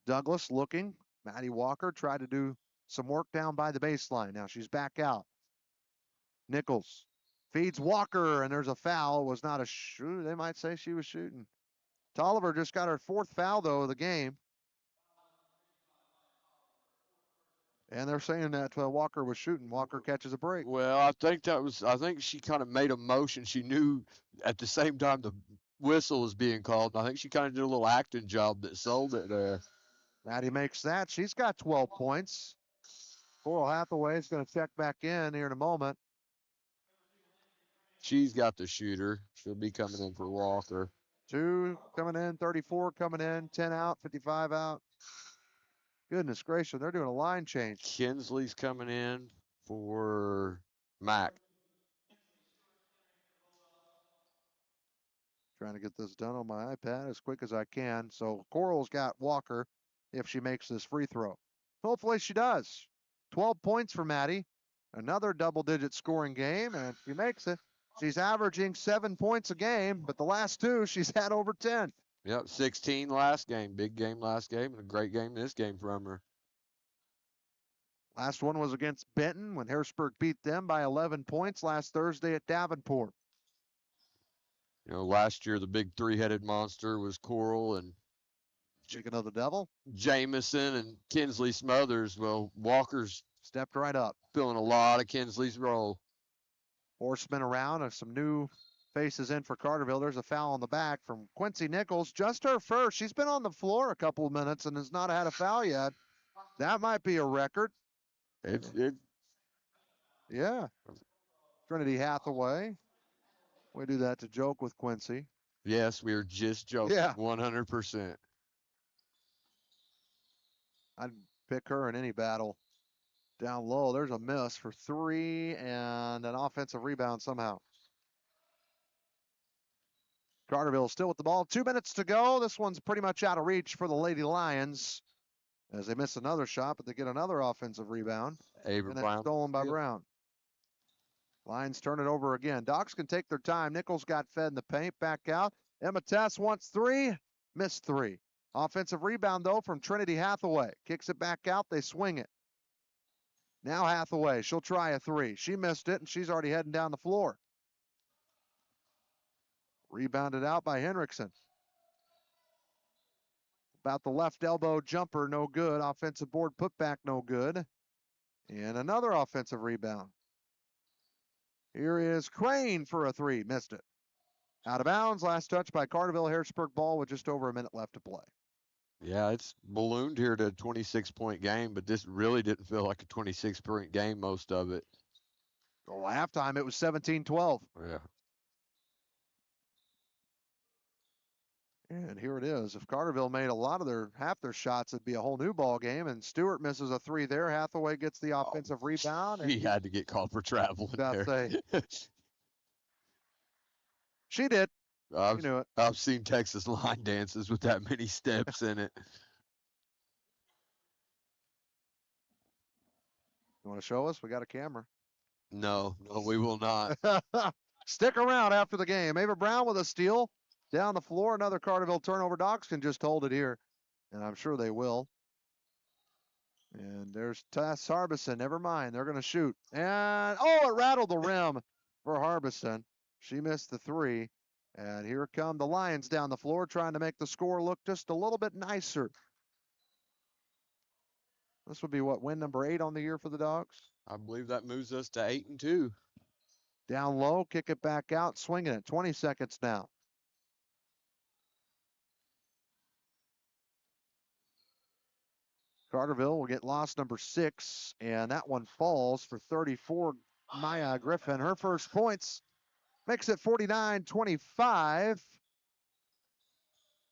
Douglas looking. Maddie Walker tried to do some work down by the baseline. Now she's back out. Nichols feeds Walker, and there's a foul. It was not a shoot. They might say she was shooting. Tolliver just got her 4th foul, though, of the game. And they're saying that Walker was shooting. Walker catches a break.
Well, I think she kind of made a motion. She knew at the same time the whistle was being called. I think she kind of did a little acting job that sold it there.
Maddie makes that. She's got 12 points. Coral Hathaway is going to check back in here in a moment.
She's got the shooter. She'll be coming in for Walker.
2 coming in, 34 coming in, 10 out, 55 out. Goodness gracious, they're doing a line change.
Kinsley's coming in for Mac.
Trying to get this done on my iPad as quick as I can. So Coral's got Walker if she makes this free throw. Hopefully she does. 12 points for Maddie. Another double-digit scoring game, and if she makes it, she's averaging 7 points a game, but the last 2 she's had over 10.
Yep, 16 last game. Big game last game, and a great game this game from her.
Last one was against Benton when Harrisburg beat them by 11 points last Thursday at Davenport.
You know, last year the big 3-headed monster was Coral and
Chicken of the Devil,
Jamison and Kinsley Smothers. Well, Walker's
stepped right up,
filling a lot of Kinsley's role.
Horsemen around, and some new faces in for Carterville. There's a foul on the back from Quincy Nichols. Just her first. She's been on the floor a couple of minutes and has not had a foul yet. That might be a record. Yeah. Trinity Hathaway. We do that to joke with Quincy.
Yes, we were just joking.
Yeah.
100%.
I'd pick her in any battle. Down low, there's a miss for 3 and an offensive rebound somehow. Carterville still with the ball. 2 minutes to go. This one's pretty much out of reach for the Lady Lions as they miss another shot, but they get another offensive rebound.
And
it's stolen by Brown. Lions turn it over again. Dogs can take their time. Nichols got fed in the paint. Back out. Emma Tess wants 3. Missed 3. Offensive rebound, though, from Trinity Hathaway. Kicks it back out. They swing it. Now Hathaway. She'll try a 3. She missed it, and she's already heading down the floor. Rebounded out by Henriksen. About the left elbow jumper, no good. Offensive board putback, no good. And another offensive rebound. Here is Crane for a 3. Missed it. Out of bounds. Last touch by Carterville. Harrisburg ball with just over a minute left to play.
Yeah, it's ballooned here to a 26-point game, but this really didn't feel like a 26-point game, most of it.
Well, halftime, it was 17-12.
Yeah.
And here it is. If Carterville made a lot of half their shots, it'd be a whole new ball game. And Stewart misses a 3 there. Hathaway gets the offensive rebound. And
he had to get called for traveling there.
She did.
You
knew it.
I've seen Texas line dances with that many steps in it.
You want to show us? We got a camera.
No, we will not.
Stick around after the game. Ava Brown with a steal. Down the floor, another Carterville turnover. Dogs can just hold it here, and I'm sure they will. And there's Tess Harbison. Never mind, they're going to shoot. And, it rattled the rim for Harbison. She missed the 3. And here come the Lions down the floor trying to make the score look just a little bit nicer. This would be win number 8 on the year for the Dogs?
I believe that moves us to 8-2.
Down low, kick it back out, swinging it. 20 seconds now. Carterville will get loss number 6, and that one falls for 34. Maya Griffin, her first points, makes it 49-25.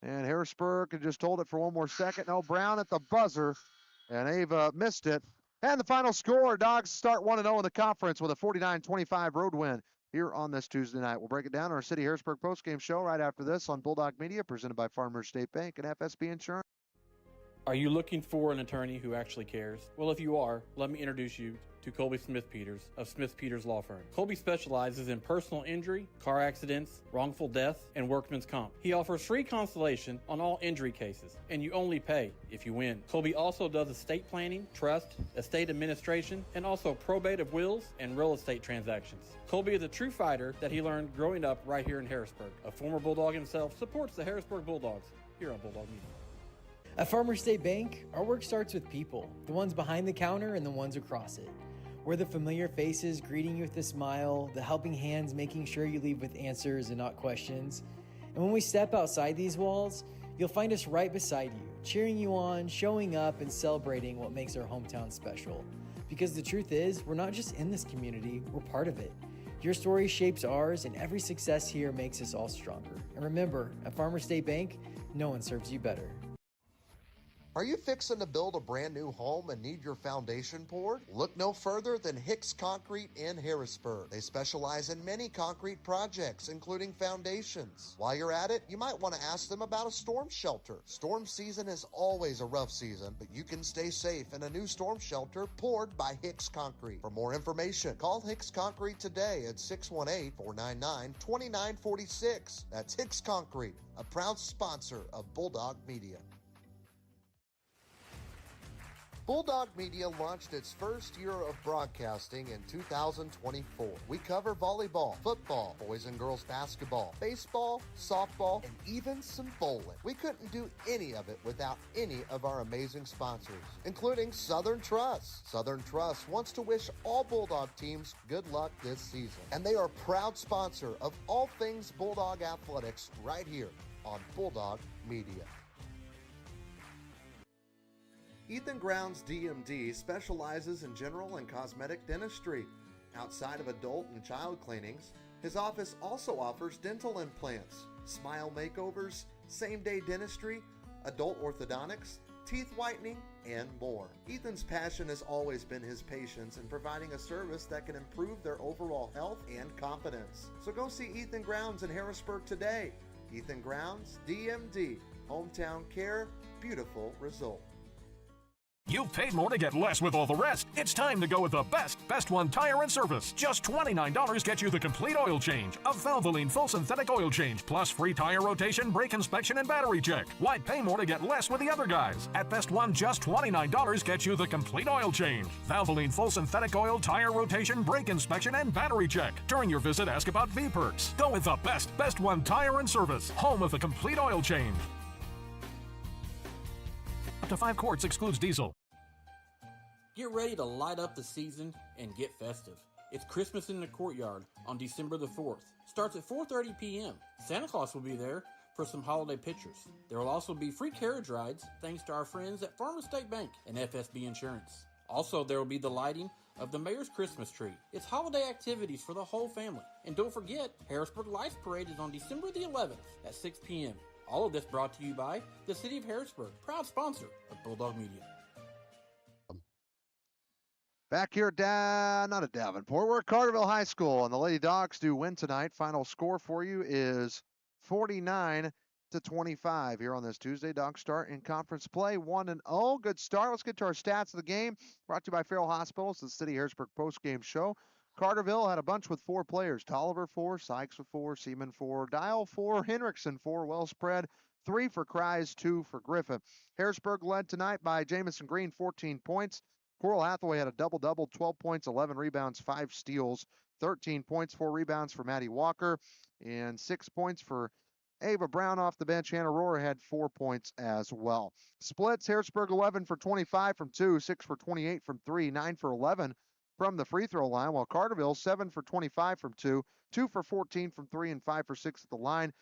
And Harrisburg can just hold it for one more second. No, Brown at the buzzer, and Ava missed it. And the final score, Dogs start 1-0 in the conference with a 49-25 road win here on this Tuesday night. We'll break it down on our City Harrisburg postgame show right after this on Bulldog Media, presented by Farmers State Bank and FSB Insurance.
Are you looking for an attorney who actually cares? Well, if you are, let me introduce you to Colby Smith Peters of Smith Peters Law Firm. Colby specializes in personal injury, car accidents, wrongful death, and workman's comp. He offers free consultation on all injury cases, and you only pay if you win. Colby also does estate planning, trust, estate administration, and also probate of wills and real estate transactions. Colby is a true fighter that he learned growing up right here in Harrisburg. A former Bulldog himself supports the Harrisburg Bulldogs here on Bulldog Media.
At Farmers State Bank, our work starts with people, the ones behind the counter and the ones across it. We're the familiar faces greeting you with a smile, the helping hands making sure you leave with answers and not questions. And when we step outside these walls, you'll find us right beside you, cheering you on, showing up, and celebrating what makes our hometown special. Because the truth is, we're not just in this community, we're part of it. Your story shapes ours, and every success here makes us all stronger. And remember, at Farmers State Bank, no one serves you better.
Are you fixing to build a brand new home and need your foundation poured? Look no further than Hicks Concrete in Harrisburg. They specialize in many concrete projects, including foundations. While you're at it, you might want to ask them about a storm shelter. Storm season is always a rough season, but you can stay safe in a new storm shelter poured by Hicks Concrete. For more information, call Hicks Concrete today at 618-499-2946. That's Hicks Concrete, a proud sponsor of Bulldog Media. Bulldog Media launched its first year of broadcasting in 2024. We cover volleyball, football, boys and girls basketball, baseball, softball, and even some bowling. We couldn't do any of it without any of our amazing sponsors, including Southern Trust. Southern Trust wants to wish all Bulldog teams good luck this season, and they are a proud sponsor of all things Bulldog athletics right here on Bulldog Media. Ethan Grounds DMD specializes in general and cosmetic dentistry. Outside of adult and child cleanings, his office also offers dental implants, smile makeovers, same-day dentistry, adult orthodontics, teeth whitening, and more. Ethan's passion has always been his patients and providing a service that can improve their overall health and confidence. So go see Ethan Grounds in Harrisburg today. Ethan Grounds DMD, hometown care, beautiful result.
You've paid more to get less with all the rest. It's time to go with the Best One Tire and Service. Just $29 gets you the complete oil change. A Valvoline full synthetic oil change, plus free tire rotation, brake inspection, and battery check. Why pay more to get less with the other guys? At Best One, just $29 gets you the complete oil change. Valvoline full synthetic oil, tire rotation, brake inspection, and battery check. During your visit, ask about V-Perks. Go with the Best One Tire and Service, home of the complete oil change. Up to 5 quarts excludes diesel.
Get ready to light up the season and get festive. It's Christmas in the Courtyard on December the 4th. Starts at 4:30 p.m. Santa Claus will be there for some holiday pictures. There will also be free carriage rides thanks to our friends at Farmers State Bank and FSB Insurance. Also, there will be the lighting of the Mayor's Christmas tree. It's holiday activities for the whole family. And don't forget, Harrisburg Lights Parade is on December the 11th at 6 p.m. All of this brought to you by the City of Harrisburg, proud sponsor of Bulldog Media.
Back here, not at Davenport, we're at Carterville High School, and the Lady Dogs do win tonight. Final score for you is 49-25 here on this Tuesday. Dogs start in conference play 1-0. Good start. Let's get to our stats of the game. Brought to you by Farrell Hospitals, the City Harrisburg postgame show. Carterville had a bunch with 4 players. Tolliver 4, Sykes with 4, Seaman 4, Dial 4, Henriksen 4, well spread 3 for Kreis, 2 for Griffin. Harrisburg led tonight by Jamison Green, 14 points. Coral Hathaway had a double-double, 12 points, 11 rebounds, 5 steals, 13 points, 4 rebounds for Maddie Walker, and 6 points for Ava Brown off the bench. Hannah Rohrer had 4 points as well. Splits, Harrisburg 11 for 25 from 2, 6 for 28 from 3, 9 for 11 from the free throw line, while Carterville 7 for 25 from 2, 2 for 14 from 3, and 5 for 6 at the line.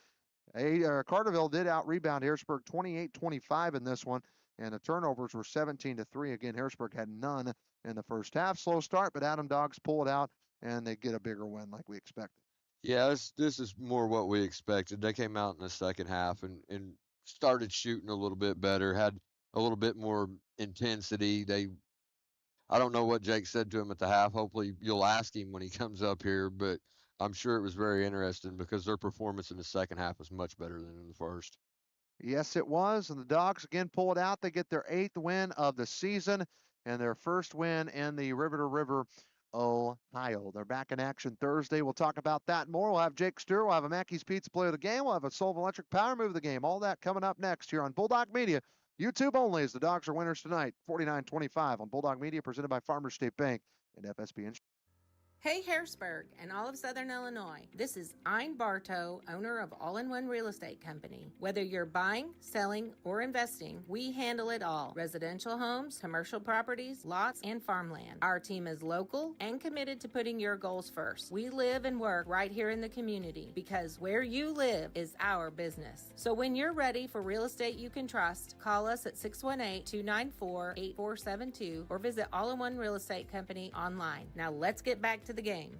Carterville did out-rebound Harrisburg 28-25 in this one, and the turnovers were 17-3. Again, Harrisburg had none in the first half. Slow start, but Adam Dogs pull it out, and they get a bigger win like we expected.
Yeah, this is more what we expected. They came out in the second half and started shooting a little bit better, had a little bit more intensity. I don't know what Jake said to him at the half. Hopefully you'll ask him when he comes up here, but I'm sure it was very interesting because their performance in the second half was much better than in the first.
Yes, it was. And the Dogs again pull it out. They get their 8th win of the season and their first win in the River to River, Ohio. They're back in action Thursday. We'll talk about that and more. We'll have Jake Stewart. We'll have a Mackey's Pizza play of the game. We'll have a Sullivan Electric Power move of the game. All that coming up next here on Bulldog Media. YouTube only as the Dogs are winners tonight. 49-25 on Bulldog Media, presented by Farmers State Bank and FSB Insurance.
Hey Harrisburg and all of Southern Illinois. This is Ein Bartow, owner of All-in-One Real Estate Company. Whether you're buying, selling, or investing, we handle it all. Residential homes, commercial properties, lots, and farmland. Our team is local and committed to putting your goals first. We live and work right here in the community because where you live is our business. So when you're ready for real estate you can trust, call us at 618-294-8472 or visit All-in-One Real Estate Company online. Now let's get back to the game.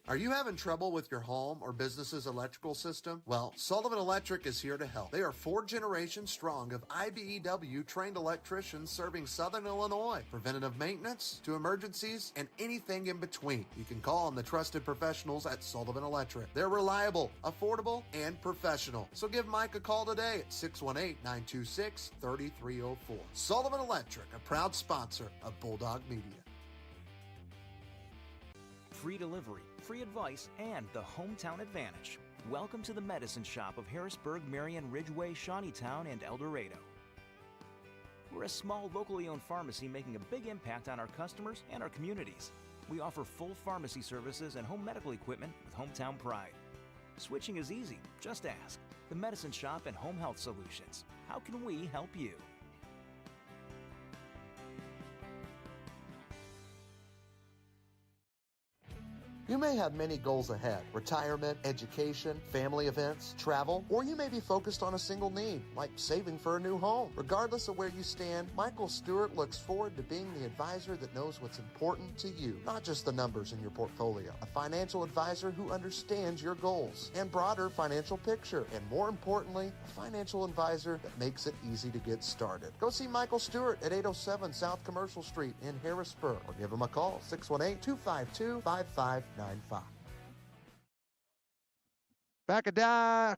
Are you having trouble with your home or business's electrical system? Well, Sullivan Electric is here to help. They are 4 generations strong of IBEW trained electricians serving Southern Illinois. Preventative maintenance to emergencies and anything in between. You can call on the trusted professionals at Sullivan Electric. They're reliable, affordable, and professional. So give Mike a call today at 618-926-3304. Sullivan Electric, a proud sponsor of Bulldog Media.
Free delivery, free advice, and the hometown advantage. Welcome to the Medicine Shop of Harrisburg, Marion, Ridgeway, Shawneetown, and El Dorado. We're a small, locally owned pharmacy making a big impact on our customers and our communities. We offer full pharmacy services and home medical equipment with hometown pride. Switching is easy, just ask. The Medicine Shop and Home Health Solutions. How can we help you?
You may have many goals ahead: retirement, education, family events, travel, or you may be focused on a single need, like saving for a new home. Regardless of where you stand, Michael Stewart looks forward to being the advisor that knows what's important to you, not just the numbers in your portfolio. A financial advisor who understands your goals and broader financial picture, and more importantly, a financial advisor that makes it easy to get started. Go see Michael Stewart at 807 South Commercial Street in Harrisburg, or give him a call, 618-252-5595.
Back at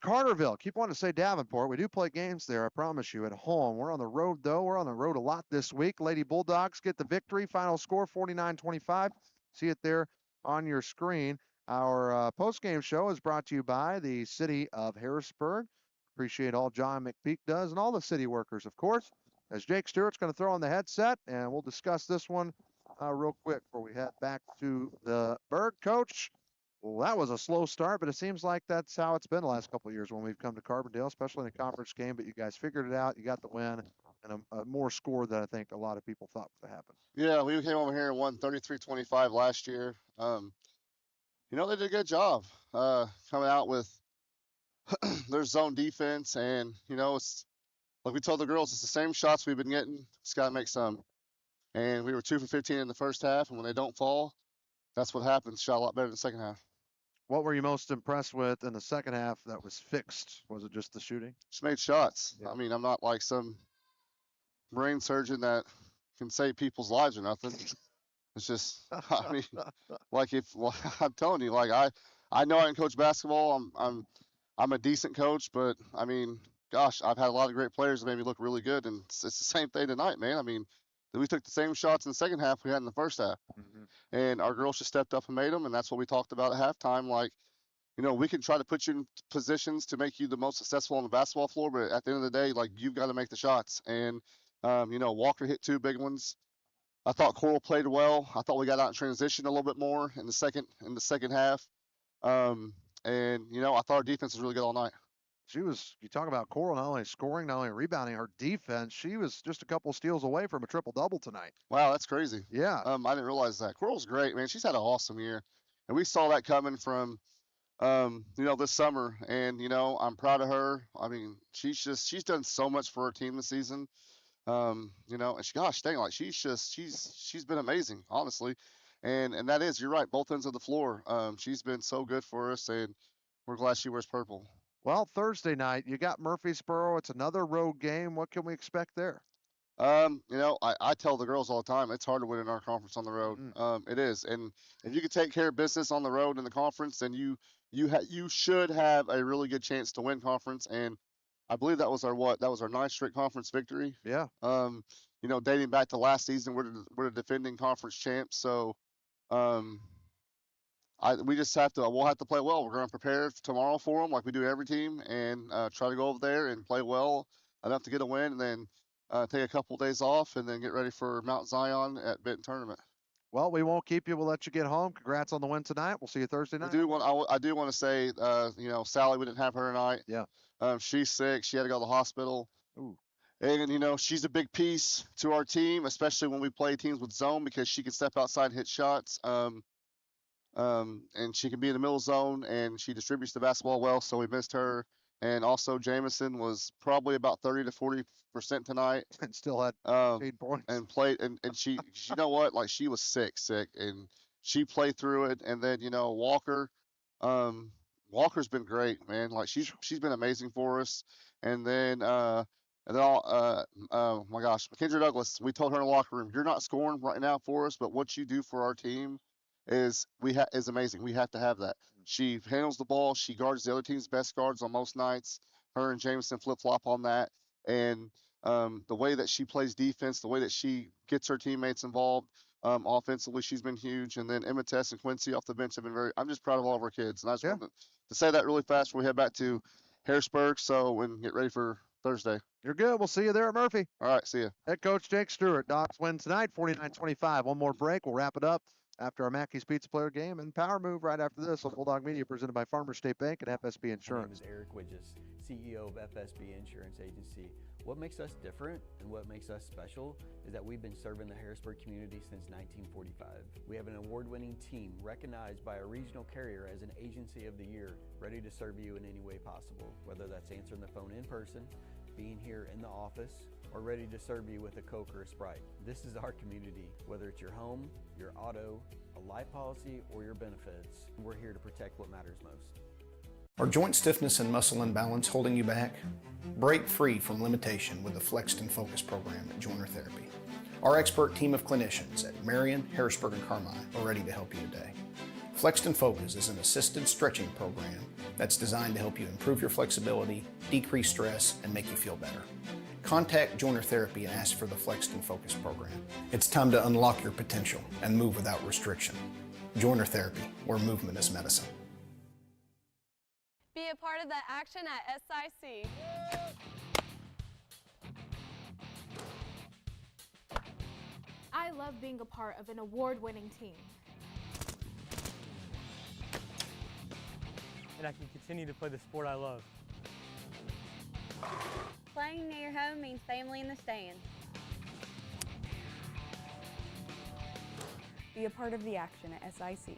Carterville. Keep wanting to say Davenport. We do play games there, I promise you, at home. We're on the road, though. We're on the road a lot this week. Lady Bulldogs get the victory. Final score, 49-25. See it there on your screen. Our post-game show is brought to you by the City of Harrisburg. Appreciate all John McPeak does and all the city workers, of course. As Jake Stewart's going to throw on the headset, and we'll discuss this one real quick before we head back to the Berg. Coach, well, that was a slow start, but it seems like that's how it's been the last couple of years when we've come to Carbondale, especially in a conference game. But you guys figured it out. You got the win, and a more score than I think a lot of people thought would happen.
Yeah, we came over here and won 33-25 last year. They did a good job coming out with their zone defense, and it's like we told the girls, it's the same shots we've been getting. Just got to make some. And we were 2 for 15 in the first half, and when they don't fall, that's what happens. Shot a lot better in the second half.
What were you most impressed with in the second half that was fixed? Was it just the shooting?
Just made shots.
Yeah.
I mean, I'm not like some brain surgeon that can save people's lives or nothing. It's just, I mean, I'm telling you, like I know I can coach basketball. I'm a decent coach, but I mean, gosh, I've had a lot of great players that made me look really good, and it's the same thing tonight, man. I mean, we took the same shots in the second half we had in the first half.
Mm-hmm.
And our girls just stepped up and made them, and that's what we talked about at halftime. Like, we can try to put you in positions to make you the most successful on the basketball floor, but at the end of the day, like, you've got to make the shots. And, Walker hit 2 big ones. I thought Coral played well. I thought we got out in transition a little bit more in the second half. I thought our defense was really good all night.
You talk about Coral not only scoring, not only rebounding, her defense, she was just a couple steals away from a triple-double tonight.
Wow, that's crazy.
Yeah.
I didn't realize that. Coral's great, man. She's had an awesome year. And we saw that coming from, this summer. And, I'm proud of her. I mean, she's done so much for her team this season. And she's been amazing, honestly. And that is, you're right, both ends of the floor. She's been so good for us, and we're glad she wears purple.
Well, Thursday night, you got Murfreesboro. It's another road game. What can we expect there?
I tell the girls all the time, it's hard to win in our conference on the road. It is, and if you can take care of business on the road in the conference, then you should have a really good chance to win conference. And I believe that was our ninth straight conference victory.
Yeah.
Dating back to last season, we're the defending conference champs. So, we'll have to play well. We're going to prepare tomorrow for them like we do every team, and try to go over there and play well enough to get a win, and then take a couple of days off, and then get ready for Mount Zion at Benton tournament.
Well, we won't keep you. We'll let you get home. Congrats on the win tonight. We'll see you Thursday night.
I do want to say, Sally, we didn't have her tonight.
Yeah.
She's sick. She had to go to the hospital.
Ooh.
And, she's a big piece to our team, especially when we play teams with zone, because she can step outside and hit shots. And she can be in the middle zone, and she distributes the basketball well, so we missed her. And also, Jamison was probably about 30 to 40% tonight.
And still had 8 points.
And played, and she, you know what, like, she was sick, and she played through it. And then, Walker's been great, man. Like, she's been amazing for us. And then, oh my gosh, Kendra Douglas, we told her in the locker room, you're not scoring right now for us, but what you do for our team is amazing. We have to have that. She handles the ball. She guards the other team's best guards on most nights. Her and Jameson flip-flop on that. And the way that she plays defense, the way that she gets her teammates involved offensively, she's been huge. And then Emma Tess and Quincy off the bench have been I'm just proud of all of our kids. And I just wanted to say that really fast before we head back to Harrisburg, and get ready for Thursday.
You're good. We'll see you there at Murphy.
All right, see you.
Head coach Jake Stewart. Dogs win tonight, 49-25. One more break. We'll wrap it up after our Mackey's Pizza player game and Power Move right after this on Bulldog Media, presented by Farmers State Bank and FSB Insurance.
My name is Eric Widges, CEO of FSB Insurance Agency. What makes us different and what makes us special is that we've been serving the Harrisburg community since 1945. We have an award-winning team recognized by a regional carrier as an Agency of the Year, ready to serve you in any way possible, whether that's answering the phone in person, being here in the office, or ready to serve you with a Coke or a Sprite. This is our community. Whether it's your home, your auto, a life policy, or your benefits, we're here to protect what matters most.
Are joint stiffness and muscle imbalance holding you back? Break free from limitation with the Flexed and Focus program at Joiner Therapy. Our expert team of clinicians at Marion, Harrisburg, and Carmine are ready to help you today. Flexed and Focus is an assisted stretching program that's designed to help you improve your flexibility, decrease stress, and make you feel better. Contact Joiner Therapy and ask for the Flexed and Focus program. It's time to unlock your potential and move without restriction. Joiner Therapy, where movement is medicine.
Be a part of the action at SIC.
I love being a part of an award-winning team.
And I can continue to play the sport I love.
Playing near home means family in the stands.
Be a part of the action at SIC.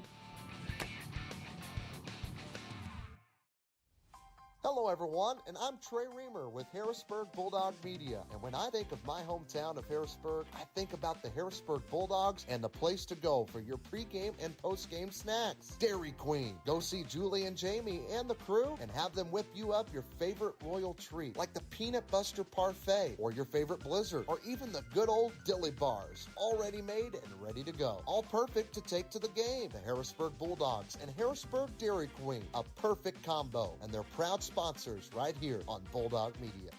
Hello everyone, and I'm Trey Reamer with Harrisburg Bulldog Media. And when I think of my hometown of Harrisburg, I think about the Harrisburg Bulldogs and the place to go for your pregame and postgame snacks. Dairy Queen. Go see Julie and Jamie and the crew and have them whip you up your favorite royal treat, like the Peanut Buster Parfait, or your favorite Blizzard, or even the good old Dilly Bars, already made and ready to go. All perfect to take to the game. The Harrisburg Bulldogs and Harrisburg Dairy Queen, a perfect combo, and they're proud sponsors right here on Bulldog Media.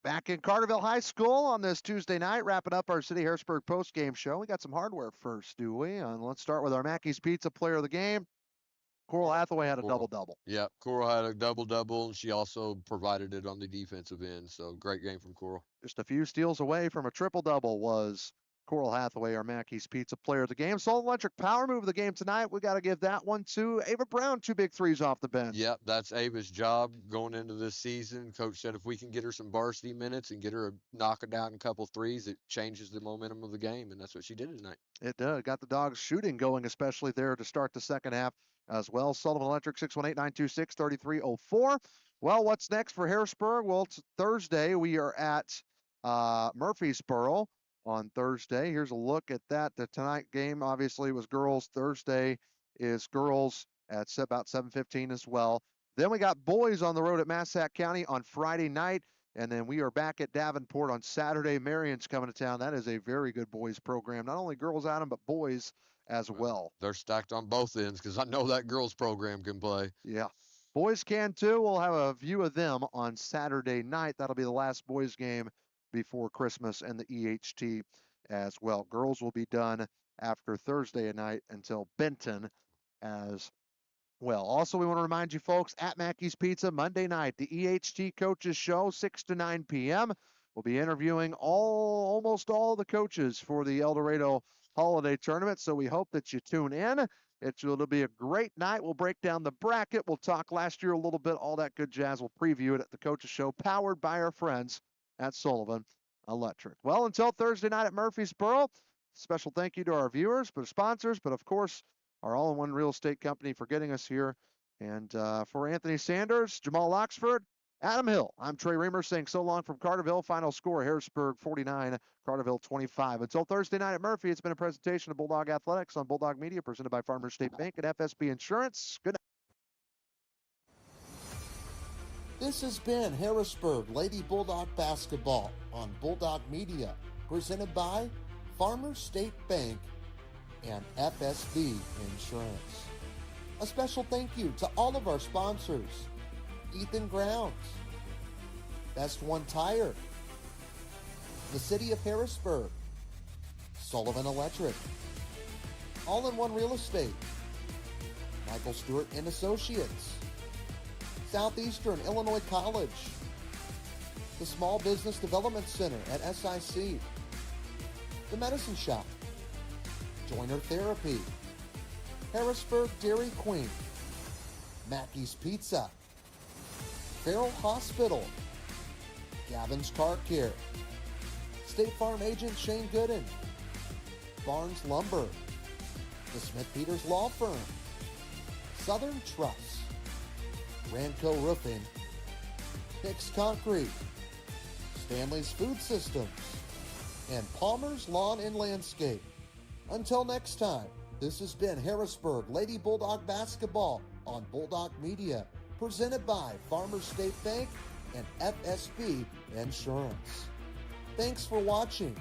Back in Carterville High School on this Tuesday night, wrapping up our City Harrisburg post-game show. We got some hardware first, do we? And let's start with our Mackey's Pizza player of the game. Coral Hathaway had a double-double.
Yeah, Coral had a double-double, and she also provided it on the defensive end. So great game from Coral.
Just a few steals away from a triple-double was Coral Hathaway, our Mackey's Pizza player of the game. Salt Electric power move of the game tonight. We got to give that one to Ava Brown. 2 big threes off the bench.
Yep, that's Ava's job going into this season. Coach said if we can get her some varsity minutes and get her knocking down a couple threes, it changes the momentum of the game, and that's what she did tonight.
It does. Got the Dogs shooting going, especially there to start the second half as well. Sullivan Electric, 618-926-3304. Well, what's next for Harrisburg? Well, it's Thursday. We are at Murfreesboro on Thursday. Here's a look at that. The tonight game obviously was girls. Thursday is girls at about 7:15 as well. Then we got boys on the road at Massac County on Friday night. And then we are back at Davenport on Saturday. Marion's coming to town. That is a very good boys program. Not only girls, Adam, but boys as well.
They're stacked on both ends because I know that girls program can play.
Yeah. Boys can too. We'll have a view of them on Saturday night. That'll be the last boys game before Christmas and the EHT as well. Girls will be done after Thursday night until Benton as well. Also, we want to remind you folks, at Mackey's Pizza, Monday night, the EHT Coaches Show, 6 to 9 p.m. We'll be interviewing almost all the coaches for the El Dorado Holiday Tournament, so we hope that you tune in. It'll be a great night. We'll break down the bracket. We'll talk last year a little bit, all that good jazz. We'll preview it at the Coaches Show, powered by our friends at Sullivan Electric. Well, until Thursday night at Murfreesboro, special thank you to our viewers, but sponsors, but of course, our all-in-one real estate company for getting us here. And for Anthony Sanders, Jamal Oxford, Adam Hill, I'm Trey Reamer saying so long from Carterville. Final score, Harrisburg 49, Carterville 25. Until Thursday night at Murphy, it's been a presentation of Bulldog Athletics on Bulldog Media, presented by Farmers State Bank and FSB Insurance. Good night.
This has been Harrisburg Lady Bulldog Basketball on Bulldog Media, presented by Farmers State Bank and FSB Insurance. A special thank you to all of our sponsors: Ethan Grounds, Best One Tire, the City of Harrisburg, Sullivan Electric, All-in-One Real Estate, Michael Stewart and Associates, Southeastern Illinois College, the Small Business Development Center at SIC, the Medicine Shop, Joiner Therapy, Harrisburg Dairy Queen, Mackey's Pizza, Farrell Hospital, Gavin's Car Care, State Farm Agent Shane Gooden, Barnes Lumber, the Smith Peters Law Firm, Southern Trust, Ranco Roofing, Hicks Concrete, Stanley's Food Systems, and Palmer's Lawn and Landscape. Until next time, this has been Harrisburg Lady Bulldog Basketball on Bulldog Media, presented by Farmers State Bank and FSB Insurance. Thanks for watching.